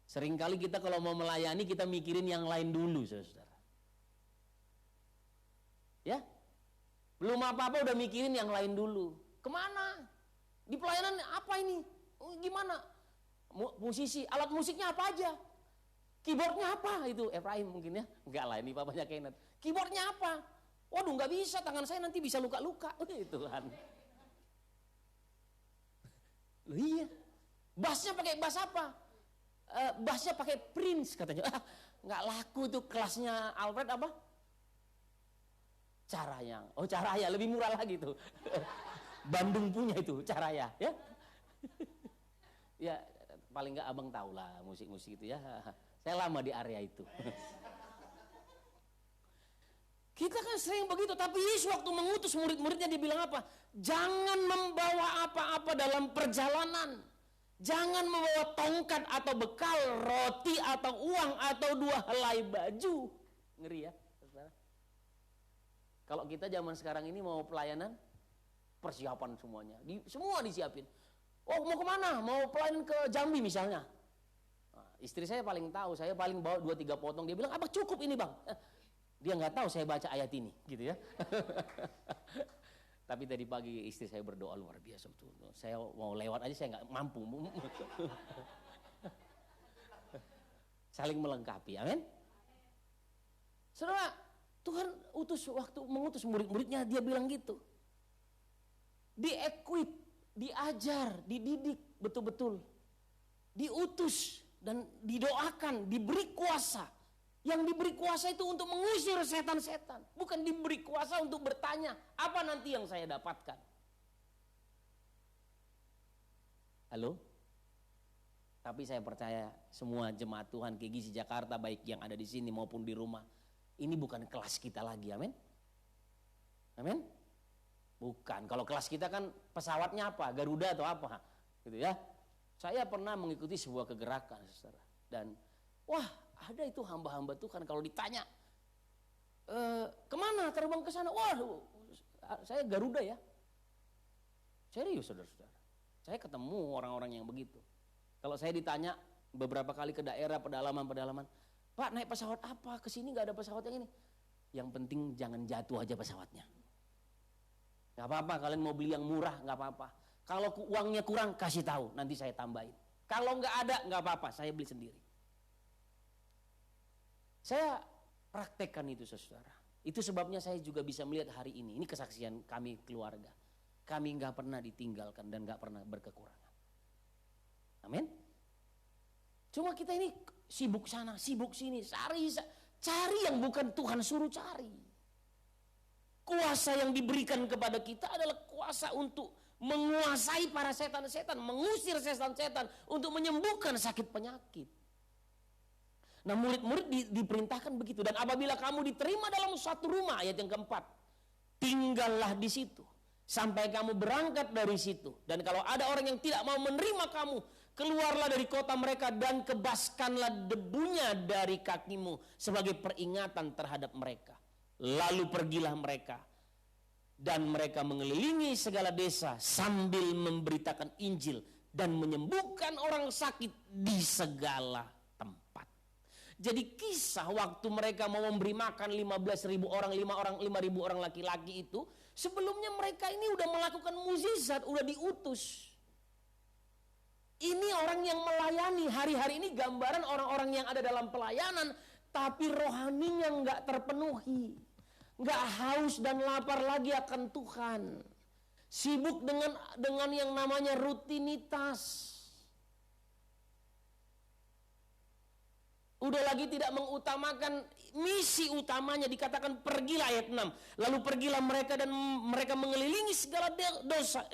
Seringkali kita kalau mau melayani, kita mikirin yang lain dulu, saudara. Ya, belum apa-apa udah mikirin yang lain dulu. Kemana? Di pelayanan apa ini? Gimana? Musisi, alat musiknya apa aja? Keyboardnya apa itu? Efraim mungkin ya? Enggak lah, ini papanya Kenneth. Keyboardnya apa? Waduh, nggak bisa, tangan saya nanti bisa luka-luka. Tuhan. Loh iya. Bassnya pakai bass apa? Bassnya pakai Prince katanya. Nggak laku tuh kelasnya Alfred apa? Caraya. Oh Caraya, lebih murah lagi tuh. Bandung punya itu Caraya ya. Ya paling nggak abang tahu lah musik-musik itu ya. Saya lama di area itu. Kita kan sering begitu, tapi Yesus waktu mengutus murid-muridnya dia bilang apa? Jangan membawa apa-apa dalam perjalanan. Jangan membawa tongkat atau bekal, roti atau uang atau 2 helai baju. Ngeri ya, saudara. Kalau kita zaman sekarang ini mau pelayanan, persiapan semuanya. Semua disiapin. Oh mau kemana? Mau pelayanan ke Jambi misalnya. Istri saya paling tahu, saya paling bawa 2-3 potong. Dia bilang, apa cukup ini bang? Dia nggak tahu saya baca ayat ini, gitu ya. Tapi tadi pagi istri saya berdoa luar biasa betul. Saya mau lewat aja saya nggak mampu. Saling melengkapi, amin. Saudara, Tuhan mengutus murid-muridnya, dia bilang gitu. Di-equip, diajar, dididik betul-betul. Diutus dan didoakan, diberi kuasa. Yang diberi kuasa itu untuk mengusir setan-setan. Bukan diberi kuasa untuk bertanya, apa nanti yang saya dapatkan? Halo? Tapi saya percaya semua jemaat Tuhan KGC Jakarta, baik yang ada di sini maupun di rumah, ini bukan kelas kita lagi, amin? Amin? Bukan, kalau kelas kita kan pesawatnya apa? Garuda atau apa? Gitu ya. Saya pernah mengikuti sebuah kegerakan, saudara. Dan wah, ada itu hamba-hamba Tuhan kalau ditanya, kemana terbang ke sana? Wah, saya Garuda ya. Serius saudara-saudara. Saya ketemu orang-orang yang begitu. Kalau saya ditanya beberapa kali ke daerah pedalaman, Pak naik pesawat apa? Kesini nggak ada pesawat yang ini. Yang penting jangan jatuh aja pesawatnya. Nggak apa-apa, kalian mau beli yang murah nggak apa-apa. Kalau uangnya kurang kasih tahu, nanti saya tambahin. Kalau nggak ada nggak apa-apa, saya beli sendiri. Saya praktekkan itu saudara. Itu sebabnya saya juga bisa melihat hari ini. Ini kesaksian kami keluarga. Kami nggak pernah ditinggalkan dan nggak pernah berkekurangan. Amin. Cuma kita ini sibuk sana, sibuk sini, cari yang bukan Tuhan suruh cari. Kuasa yang diberikan kepada kita adalah kuasa untuk menguasai para setan-setan, mengusir setan-setan, untuk menyembuhkan sakit penyakit. Nah murid-murid diperintahkan begitu. Dan apabila kamu diterima dalam suatu rumah, ayat yang keempat, tinggallah di situ sampai kamu berangkat dari situ. Dan kalau ada orang yang tidak mau menerima kamu, keluarlah dari kota mereka dan kebaskanlah debunya dari kakimu sebagai peringatan terhadap mereka. Lalu pergilah mereka dan mereka mengelilingi segala desa sambil memberitakan Injil dan menyembuhkan orang sakit di segala tempat. Jadi kisah waktu mereka mau memberi makan 15.000 orang, 5.000 orang laki-laki itu, sebelumnya mereka ini udah melakukan mukjizat, udah diutus. Ini orang yang melayani, hari-hari ini gambaran orang-orang yang ada dalam pelayanan, tapi rohaninya nggak terpenuhi. Nggak haus dan lapar lagi akan Tuhan. Sibuk dengan yang namanya rutinitas. Udah lagi tidak mengutamakan misi utamanya, dikatakan pergilah ayat 6. Lalu pergilah mereka dan mereka mengelilingi segala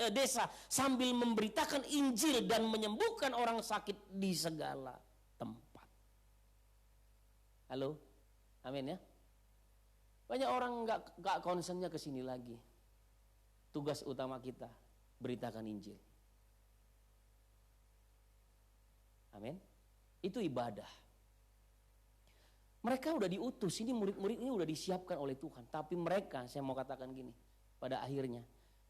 desa sambil memberitakan Injil dan menyembuhkan orang sakit di segala tempat. Halo? Amin ya. Banyak orang nggak concernnya ke sini lagi. Tugas utama kita beritakan Injil. Amin. Itu ibadah. Mereka udah diutus, ini murid-murid ini udah disiapkan oleh Tuhan. Tapi mereka, saya mau katakan gini, pada akhirnya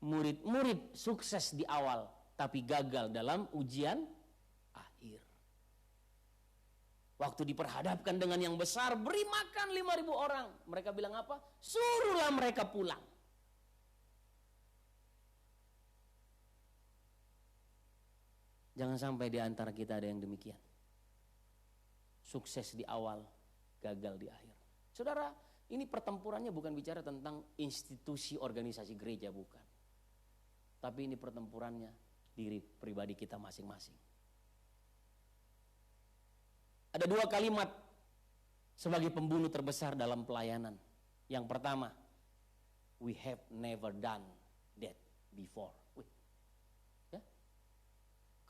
murid-murid sukses di awal, tapi gagal dalam ujian akhir. Waktu diperhadapkan dengan yang besar, beri makan 5.000 orang. Mereka bilang apa? Suruhlah mereka pulang. Jangan sampai di antara kita ada yang demikian. Sukses di awal, gagal di akhir. Saudara, ini pertempurannya bukan bicara tentang institusi organisasi gereja, bukan. Tapi ini pertempurannya diri pribadi kita masing-masing. Ada 2 kalimat sebagai pembunuh terbesar dalam pelayanan. Yang pertama, we have never done that before. Ya?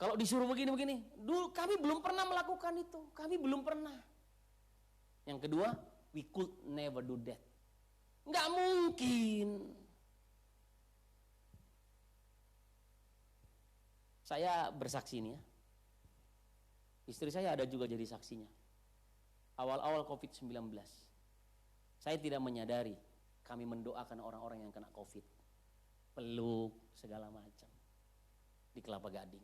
Kalau disuruh begini-begini, dulu kami belum pernah melakukan itu, kami belum pernah. Yang kedua, we could never do that. Nggak mungkin. Saya bersaksi ini ya. Istri saya ada juga jadi saksinya. Awal-awal COVID-19, saya tidak menyadari kami mendoakan orang-orang yang kena COVID. Peluk, segala macam. Di Kelapa Gading.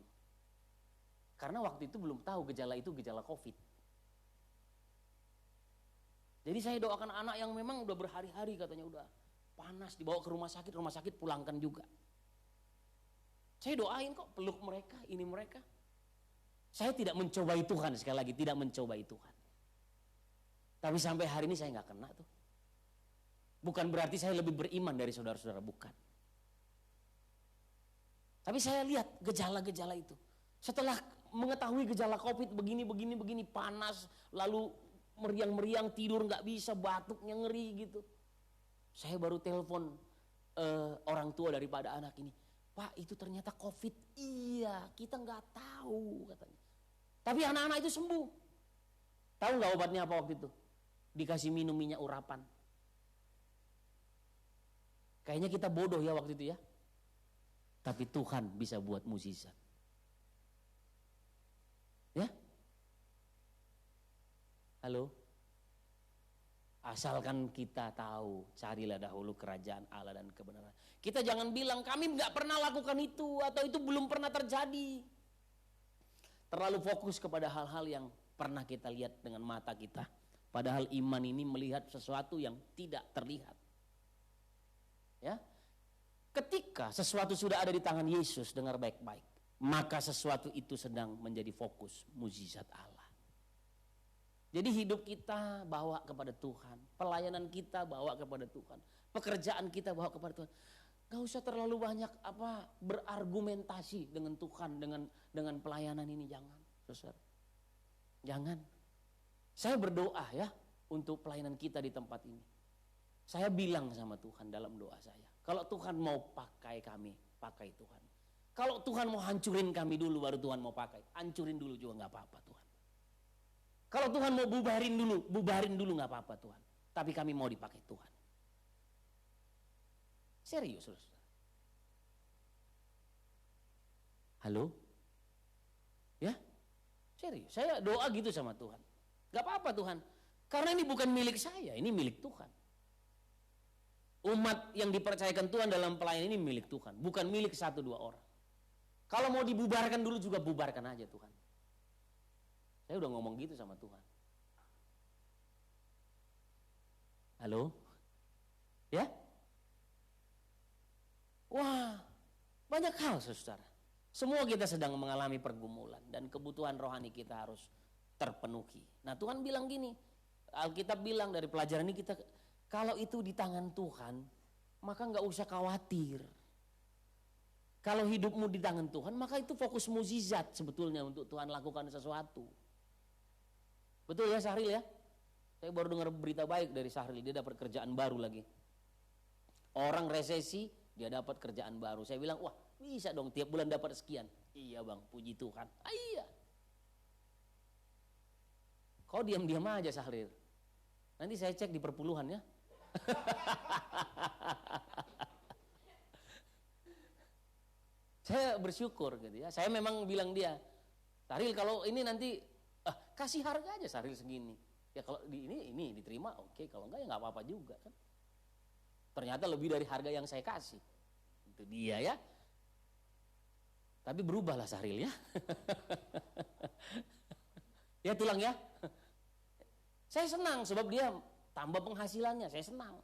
Karena waktu itu belum tahu gejala itu gejala COVID. Jadi saya doakan anak yang memang udah berhari-hari katanya udah panas, dibawa ke rumah sakit pulangkan juga. Saya doain kok, peluk mereka, ini mereka. Saya tidak mencobai Tuhan, sekali lagi tidak mencobai Tuhan. Tapi sampai hari ini saya nggak kena tuh. Bukan berarti saya lebih beriman dari saudara-saudara, bukan. Tapi saya lihat gejala-gejala itu. Setelah mengetahui gejala COVID begini, panas, lalu meriang-meriang, tidur nggak bisa, batuknya ngeri gitu. Saya baru telepon orang tua daripada anak ini. Pak, itu ternyata COVID. Iya, kita nggak tahu katanya. Tapi anak-anak itu sembuh. Tahu nggak obatnya apa waktu itu? Dikasih minum minyak urapan. Kayaknya kita bodoh ya waktu itu ya. Tapi Tuhan bisa buat mukjizat. Ya? Halo? Asalkan kita tahu, carilah dahulu kerajaan Allah dan kebenaran. Kita jangan bilang kami nggak pernah lakukan itu atau itu belum pernah terjadi. Terlalu fokus kepada hal-hal yang pernah kita lihat dengan mata kita. Padahal iman ini melihat sesuatu yang tidak terlihat. Ya, ketika sesuatu sudah ada di tangan Yesus, dengar baik-baik, maka sesuatu itu sedang menjadi fokus mukjizat Allah. Jadi hidup kita bawa kepada Tuhan, pelayanan kita bawa kepada Tuhan, pekerjaan kita bawa kepada Tuhan. Gak usah terlalu banyak berargumentasi dengan Tuhan, dengan pelayanan ini, jangan, saudara. Jangan. Saya berdoa ya untuk pelayanan kita di tempat ini. Saya bilang sama Tuhan dalam doa saya, kalau Tuhan mau pakai kami, pakai Tuhan. Kalau Tuhan mau hancurin kami dulu, baru Tuhan mau pakai. Hancurin dulu juga gak apa-apa Tuhan. Kalau Tuhan mau bubarin dulu gak apa-apa Tuhan. Tapi kami mau dipakai Tuhan. Serius, saudara. Halo? Ya? Serius, saya doa gitu sama Tuhan. Gak apa-apa Tuhan. Karena ini bukan milik saya, ini milik Tuhan. Umat yang dipercayakan Tuhan dalam pelayanan ini milik Tuhan. Bukan milik 1-2 orang. Kalau mau dibubarkan dulu juga bubarkan aja Tuhan. Saya udah ngomong gitu sama Tuhan. Halo? Ya? Wah, banyak hal saudara. Semua kita sedang mengalami pergumulan dan kebutuhan rohani kita harus terpenuhi. Nah Tuhan bilang gini, Alkitab bilang dari pelajaran ini kita, kalau itu di tangan Tuhan, maka gak usah khawatir. Kalau hidupmu di tangan Tuhan, maka itu fokus mukjizat sebetulnya untuk Tuhan lakukan sesuatu. Betul ya Syahril ya? Saya baru dengar berita baik dari Syahril, dia dapat kerjaan baru lagi. Orang resesi, dia dapat kerjaan baru. Saya bilang, wah bisa dong tiap bulan dapat sekian. Iya bang, puji Tuhan. Iya. Kau diam-diam aja Syahril. Nanti saya cek di perpuluhan ya. Saya bersyukur gitu ya. Saya memang bilang dia, Syahril kalau ini nanti kasih harga aja Syahril segini. Ya kalau ini diterima oke, kalau enggak ya nggak apa-apa juga kan. Ternyata lebih dari harga yang saya kasih. Itu dia ya. Tapi berubahlah Syahril ya. Ya tulang ya. Saya senang sebab dia tambah penghasilannya, saya senang.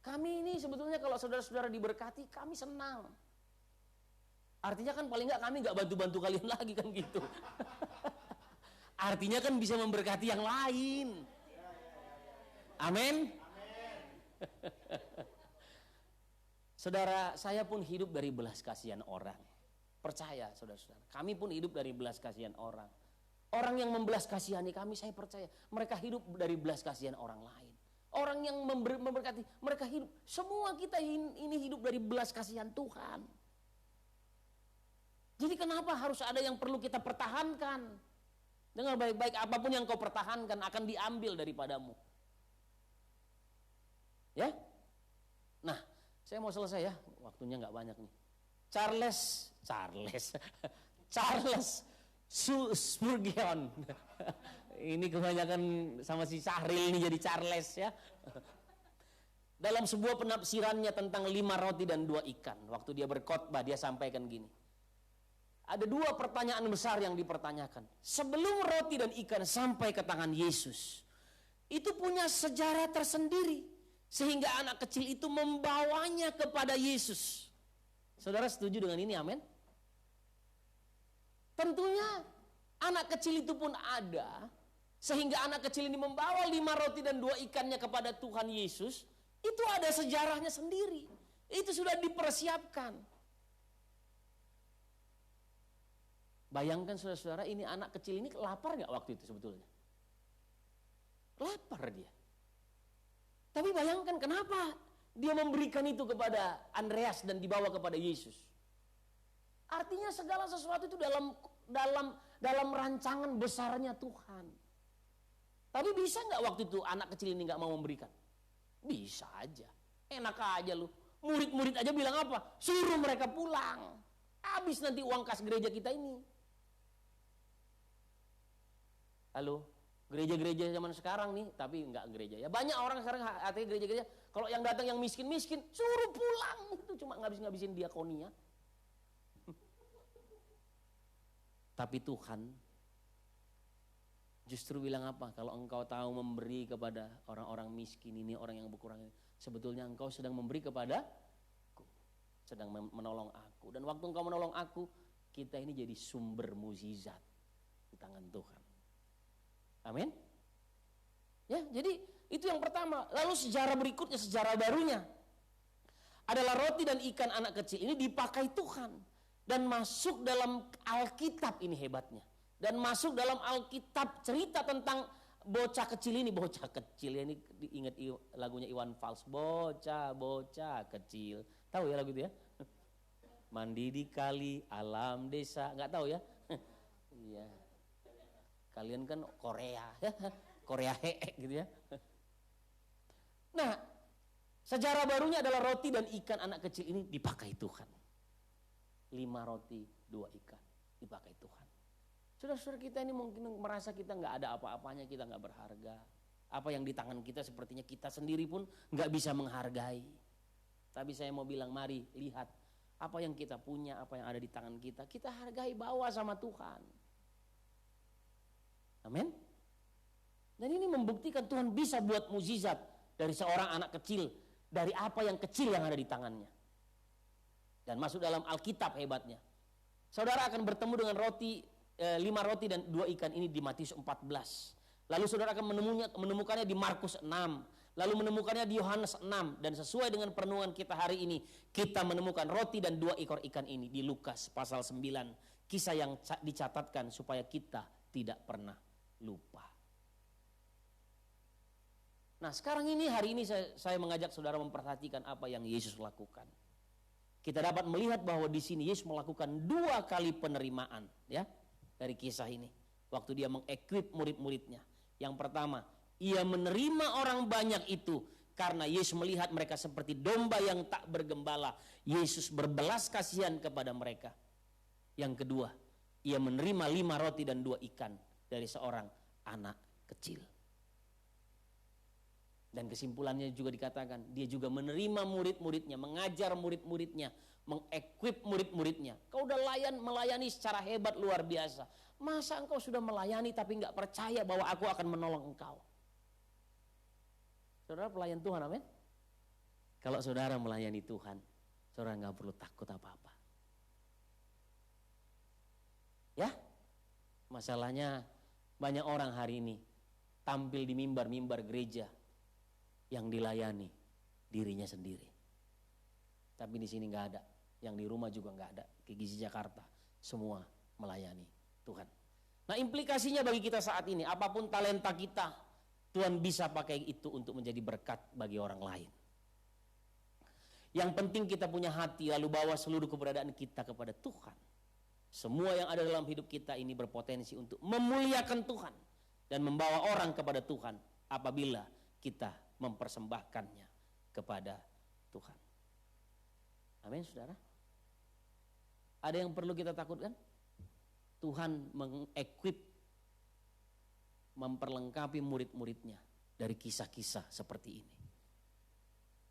Kami ini sebetulnya kalau saudara-saudara diberkati, kami senang. Artinya kan paling enggak kami enggak bantu-bantu kalian lagi kan gitu. Artinya kan bisa memberkati yang lain. Amin. Saudara, saya pun hidup dari belas kasihan orang. Percaya saudara-saudara, kami pun hidup dari belas kasihan orang. Orang yang membelas kasihani kami, saya percaya mereka hidup dari belas kasihan orang lain. Orang yang memberkati, mereka hidup. Semua kita ini hidup dari belas kasihan Tuhan. Jadi kenapa harus ada yang perlu kita pertahankan? Dengar baik-baik, apapun yang kau pertahankan akan diambil daripadamu. Ya? Nah, saya mau selesai ya, waktunya nggak banyak nih. Charles Spurgeon. Ini kebanyakan sama si Sahril ini jadi Charles ya. Dalam sebuah penafsirannya tentang 5 roti dan 2 ikan, waktu dia berkhotbah dia sampaikan gini. Ada 2 pertanyaan besar yang dipertanyakan. Sebelum roti dan ikan sampai ke tangan Yesus, itu punya sejarah tersendiri. Sehingga anak kecil itu membawanya kepada Yesus. Saudara setuju dengan ini, amin? Tentunya anak kecil itu pun ada. Sehingga anak kecil ini membawa 5 roti dan 2 ikannya kepada Tuhan Yesus. Itu ada sejarahnya sendiri. Itu sudah dipersiapkan. Bayangkan saudara-saudara, ini anak kecil ini lapar gak waktu itu sebetulnya? Lapar dia. Tapi bayangkan kenapa dia memberikan itu kepada Andreas dan dibawa kepada Yesus. Artinya segala sesuatu itu dalam rancangan besarnya Tuhan. Tapi bisa nggak waktu itu anak kecil ini nggak mau memberikan? Bisa aja. Enak aja lu. Murid-murid aja bilang apa? Suruh mereka pulang. Habis nanti uang kas gereja kita ini. Halo? Gereja-gereja zaman sekarang nih, tapi enggak gereja ya. Banyak orang sekarang artinya gereja-gereja, kalau yang datang yang miskin-miskin, suruh pulang. Itu cuma ngabisin diakonia. Tapi Tuhan justru bilang apa? Kalau engkau tahu memberi kepada orang-orang miskin ini, orang yang berkurang ini, sebetulnya engkau sedang memberi kepada aku, sedang menolong aku. Dan waktu engkau menolong aku, kita ini jadi sumber mukjizat di tangan Tuhan. Amin. Ya, jadi itu yang pertama. Lalu sejarah berikutnya, sejarah barunya adalah roti dan ikan anak kecil ini dipakai Tuhan dan masuk dalam Alkitab, ini hebatnya. Dan masuk dalam Alkitab cerita tentang bocah kecil ini, bocah kecil ini ingat lagunya Iwan Fals, bocah kecil. Tahu ya lagu itu ya? Mandi di kali alam desa, nggak tahu ya? Iya. Kalian kan Korea, Korea gitu ya. Nah, sejarah barunya adalah roti dan ikan anak kecil ini dipakai Tuhan. 5 roti, 2 ikan dipakai Tuhan. Saudara-saudara kita ini mungkin merasa kita nggak ada apa-apanya, kita nggak berharga. Apa yang di tangan kita sepertinya kita sendiri pun nggak bisa menghargai. Tapi saya mau bilang, mari lihat apa yang kita punya, apa yang ada di tangan kita hargai, bawa sama Tuhan. Amin. Dan ini membuktikan Tuhan bisa buat mukjizat dari seorang anak kecil, dari apa yang kecil yang ada di tangannya. Dan masuk dalam Alkitab hebatnya. Saudara akan bertemu dengan 5 roti dan 2 ikan ini di Matius 14. Lalu saudara akan menemukannya di Markus 6. Lalu menemukannya di Yohanes 6. Dan sesuai dengan perenungan kita hari ini, kita menemukan roti dan 2 ekor ikan ini di Lukas pasal 9. Kisah yang dicatatkan supaya kita tidak pernah lupa. Nah sekarang ini, hari ini saya mengajak saudara memperhatikan apa yang Yesus lakukan. Kita dapat melihat bahwa di sini Yesus melakukan 2 kali penerimaan ya dari kisah ini. Waktu dia mengequip murid-muridnya. Yang pertama, ia menerima orang banyak itu karena Yesus melihat mereka seperti domba yang tak bergembala. Yesus berbelas kasihan kepada mereka. Yang kedua, ia menerima 5 roti dan 2 ikan dari seorang anak kecil. Dan kesimpulannya juga dikatakan, dia juga menerima murid-muridnya, mengajar murid-muridnya, mengequip murid-muridnya. Kau udah melayani secara hebat luar biasa. Masa engkau sudah melayani tapi gak percaya bahwa aku akan menolong engkau? Saudara pelayan Tuhan, amin? Kalau saudara melayani Tuhan, saudara gak perlu takut apa-apa. Ya, masalahnya Banyak orang hari ini tampil di mimbar-mimbar gereja yang dilayani dirinya sendiri. Tapi di sini nggak ada, yang di rumah juga nggak ada. KGC Jakarta semua melayani Tuhan. Nah, implikasinya bagi kita saat ini, apapun talenta kita, Tuhan bisa pakai itu untuk menjadi berkat bagi orang lain. Yang penting kita punya hati, lalu bawa seluruh keberadaan kita kepada Tuhan. Semua yang ada dalam hidup kita ini berpotensi untuk memuliakan Tuhan dan membawa orang kepada Tuhan apabila kita mempersembahkannya kepada Tuhan. Amin, saudara. Ada yang perlu kita takutkan? Tuhan mengequip, memperlengkapi murid-muridnya dari kisah-kisah seperti ini.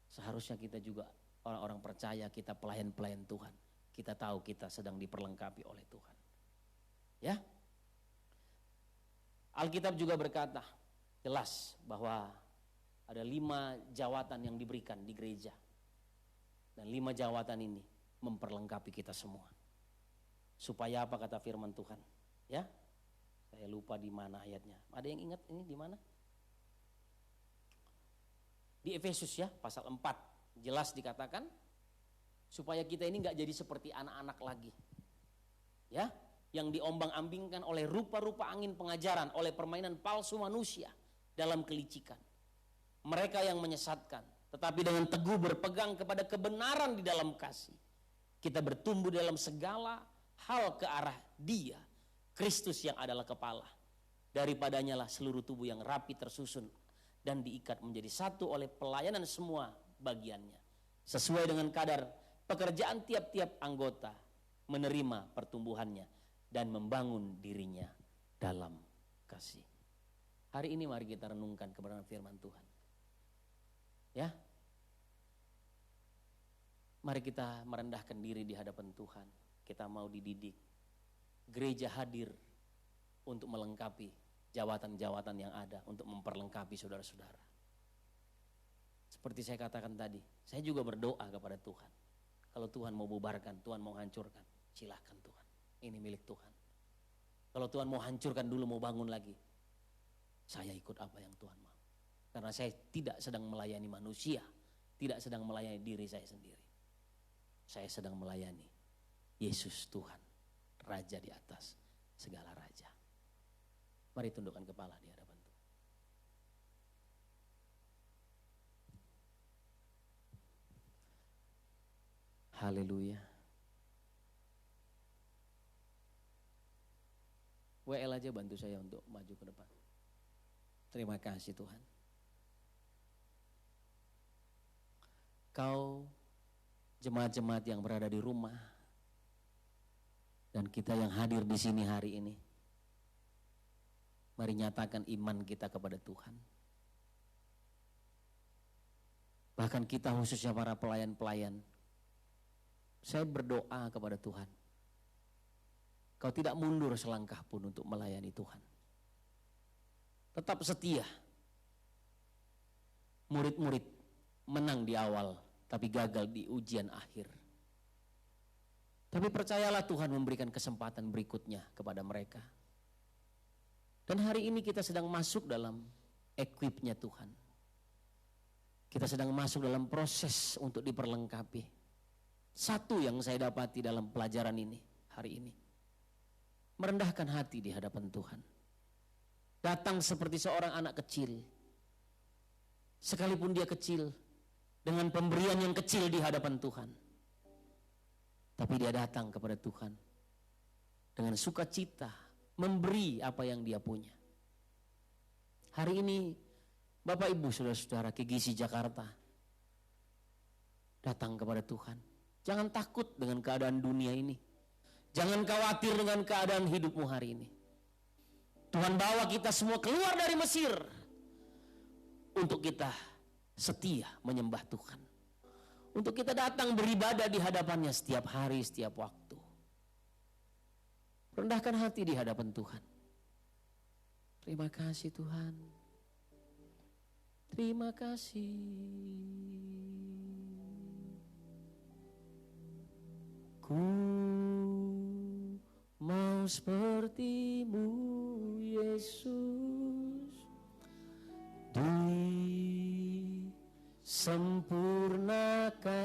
Seharusnya kita juga orang-orang percaya, kita pelayan-pelayan Tuhan. Kita tahu kita sedang diperlengkapi oleh Tuhan. Ya. Alkitab juga berkata jelas bahwa ada 5 jawatan yang diberikan di gereja. Dan 5 jawatan ini memperlengkapi kita semua. Supaya apa kata firman Tuhan? Ya. Saya lupa di mana ayatnya. Ada yang ingat ini di mana? Di Efesus ya, pasal 4. Jelas dikatakan supaya kita ini enggak jadi seperti anak-anak lagi. Ya, yang diombang-ambingkan oleh rupa-rupa angin pengajaran, oleh permainan palsu manusia dalam kelicikan. Mereka yang menyesatkan, tetapi dengan teguh berpegang kepada kebenaran di dalam kasih. Kita bertumbuh dalam segala hal ke arah Dia, Kristus yang adalah kepala. Daripadanya lah seluruh tubuh yang rapi tersusun dan diikat menjadi satu oleh pelayanan semua bagiannya. Sesuai dengan kadar pekerjaan tiap-tiap anggota menerima pertumbuhannya dan membangun dirinya dalam kasih. Hari ini mari kita renungkan kebenaran firman Tuhan. Ya. Mari kita merendahkan diri di hadapan Tuhan. Kita mau dididik. Gereja hadir untuk melengkapi jawatan-jawatan yang ada, untuk memperlengkapi saudara-saudara. Seperti saya katakan tadi, saya juga berdoa kepada Tuhan. Kalau Tuhan mau bubarkan, Tuhan mau hancurkan, silahkan Tuhan. Ini milik Tuhan. Kalau Tuhan mau hancurkan dulu, mau bangun lagi, saya ikut apa yang Tuhan mau. Karena saya tidak sedang melayani manusia, tidak sedang melayani diri saya sendiri. Saya sedang melayani Yesus Tuhan, Raja di atas segala raja. Mari tundukkan kepala di hadapan Tuhan. Haleluya. WL aja bantu saya untuk maju ke depan. Terima kasih Tuhan. Kau jemaat-jemaat yang berada di rumah dan kita yang hadir di sini hari ini, mari nyatakan iman kita kepada Tuhan. Bahkan kita khususnya para pelayan-pelayan, saya berdoa kepada Tuhan. Kau tidak mundur selangkah pun untuk melayani Tuhan. Tetap setia. Murid-murid menang di awal, tapi gagal di ujian akhir. Tapi percayalah Tuhan memberikan kesempatan berikutnya kepada mereka. Dan hari ini kita sedang masuk dalam equipnya Tuhan. Kita sedang masuk dalam proses untuk diperlengkapi. Satu yang saya dapati dalam pelajaran ini hari ini, merendahkan hati di hadapan Tuhan. Datang seperti seorang anak kecil. Sekalipun dia kecil, dengan pemberian yang kecil di hadapan Tuhan. Tapi dia datang kepada Tuhan dengan sukacita, memberi apa yang dia punya. Hari ini Bapak Ibu Saudara-saudara KGC Jakarta datang kepada Tuhan. Jangan takut dengan keadaan dunia ini. Jangan khawatir dengan keadaan hidupmu hari ini. Tuhan bawa kita semua keluar dari Mesir untuk kita setia menyembah Tuhan. Untuk kita datang beribadah di hadapannya setiap hari, setiap waktu. Rendahkan hati di hadapan Tuhan. Terima kasih Tuhan. Terima kasih. Ku mau seperti-Mu Yesus disempurnakan